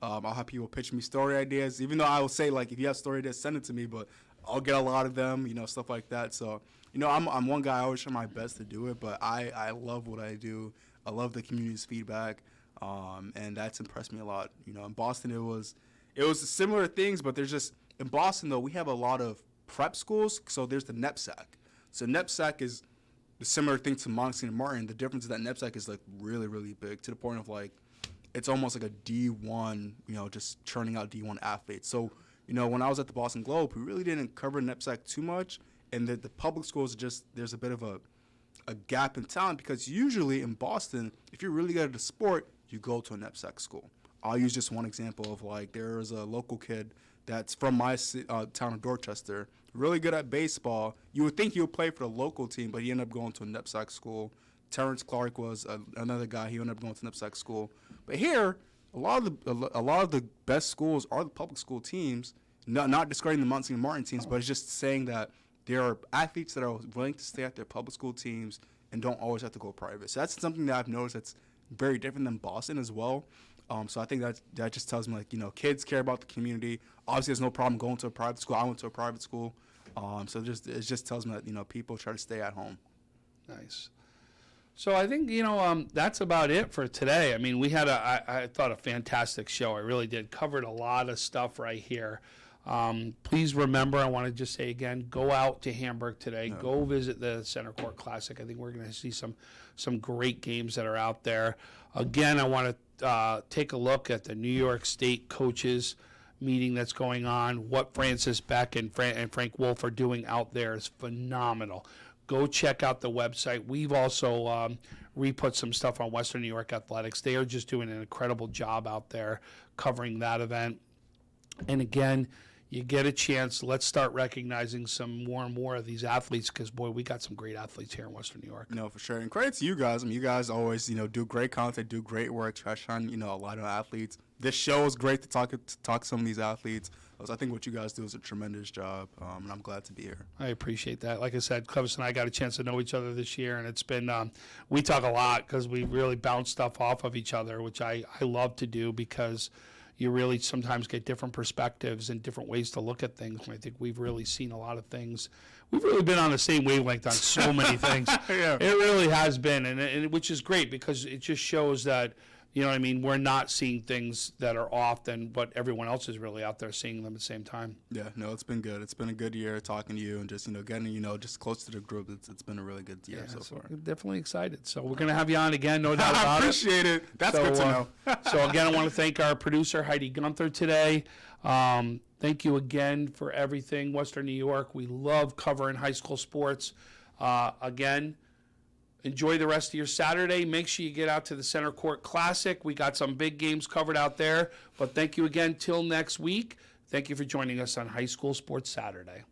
S3: I'll have people pitch me story ideas, even though I will say, like, if you have story ideas, send it to me, but I'll get a lot of them, stuff like that. So, I'm one guy, I always try my best to do it, but I love what I do. I love the community's feedback, and that's impressed me a lot. In Boston, it was similar things, but there's just, in Boston, though, we have a lot of prep schools, so there's the NEPSAC. So NEPSAC is the similar thing to Montgomery and Martin. The difference is that NEPSAC is, like, really, really big, to the point of, like, it's almost like a D1, just churning out D1 athletes. So, when I was at the Boston Globe, we really didn't cover NEPSAC too much, and the public schools there's a bit of a gap in talent, because usually in Boston, if you're really good at a sport, you go to a NEPSAC school. I'll use just one example of, like, there is a local kid that's from my town of Dorchester, really good at baseball. You would think he would play for the local team, but he ended up going to a NEPSAC school. Terrence Clark was another guy. He ended up going to NEPSAC school. But here, a lot of the best schools are the public school teams. Not discarding the Montgomery and Martin teams, but it's just saying that there are athletes that are willing to stay at their public school teams and don't always have to go private. So that's something that I've noticed that's very different than Boston as well. So I think that just tells me, like, kids care about the community. Obviously, there's no problem going to a private school. I went to a private school. So it just tells me that, people try to stay at home.
S2: Nice. So I think, that's about it for today. I mean, we had I thought a fantastic show. I really did. Covered a lot of stuff right here. Please remember, I want to just say again, go out to Hamburg today. No. Go visit the Center Court Classic. I think we're going to see some great games that are out there. Again, I want to take a look at the New York State coaches meeting that's going on. What Francis Beck and Frank Wolf are doing out there is phenomenal. Go check out the website. We've also re-put some stuff on Western New York Athletics. They are just doing an incredible job out there covering that event. And again, you get a chance, let's start recognizing some more and more of these athletes because, boy, we got some great athletes here in Western New York.
S3: No, for sure. And credit to you guys. I mean, you guys always, do great content, do great work, touch on, a lot of athletes. This show is great to talk to some of these athletes. I think what you guys do is a tremendous job, and I'm glad to be here.
S2: I appreciate that. Like I said, Clevis and I got a chance to know each other this year, and it's been, we talk a lot because we really bounce stuff off of each other, which I love to do because you really sometimes get different perspectives and different ways to look at things. And I think we've really seen a lot of things. We've really been on the same wavelength on so many things.
S3: Yeah.
S2: It really has been, and which is great because it just shows that, we're not seeing things that are off than what everyone else is really out there seeing them at the same time.
S3: Yeah, no, it's been good. It's been a good year talking to you and just, getting, just close to the group. It's been a really good year so far.
S2: I'm definitely excited. So we're going to have you on again, no doubt about
S3: I appreciate it. That's good to know.
S2: So again, I want to thank our producer, Heidi Gunther, today. Thank you again for everything, Western New York. We love covering high school sports. Again, enjoy the rest of your Saturday. Make sure you get out to the Center Court Classic. We got some big games covered out there. But thank you again. Till next week. Thank you for joining us on High School Sports Saturday.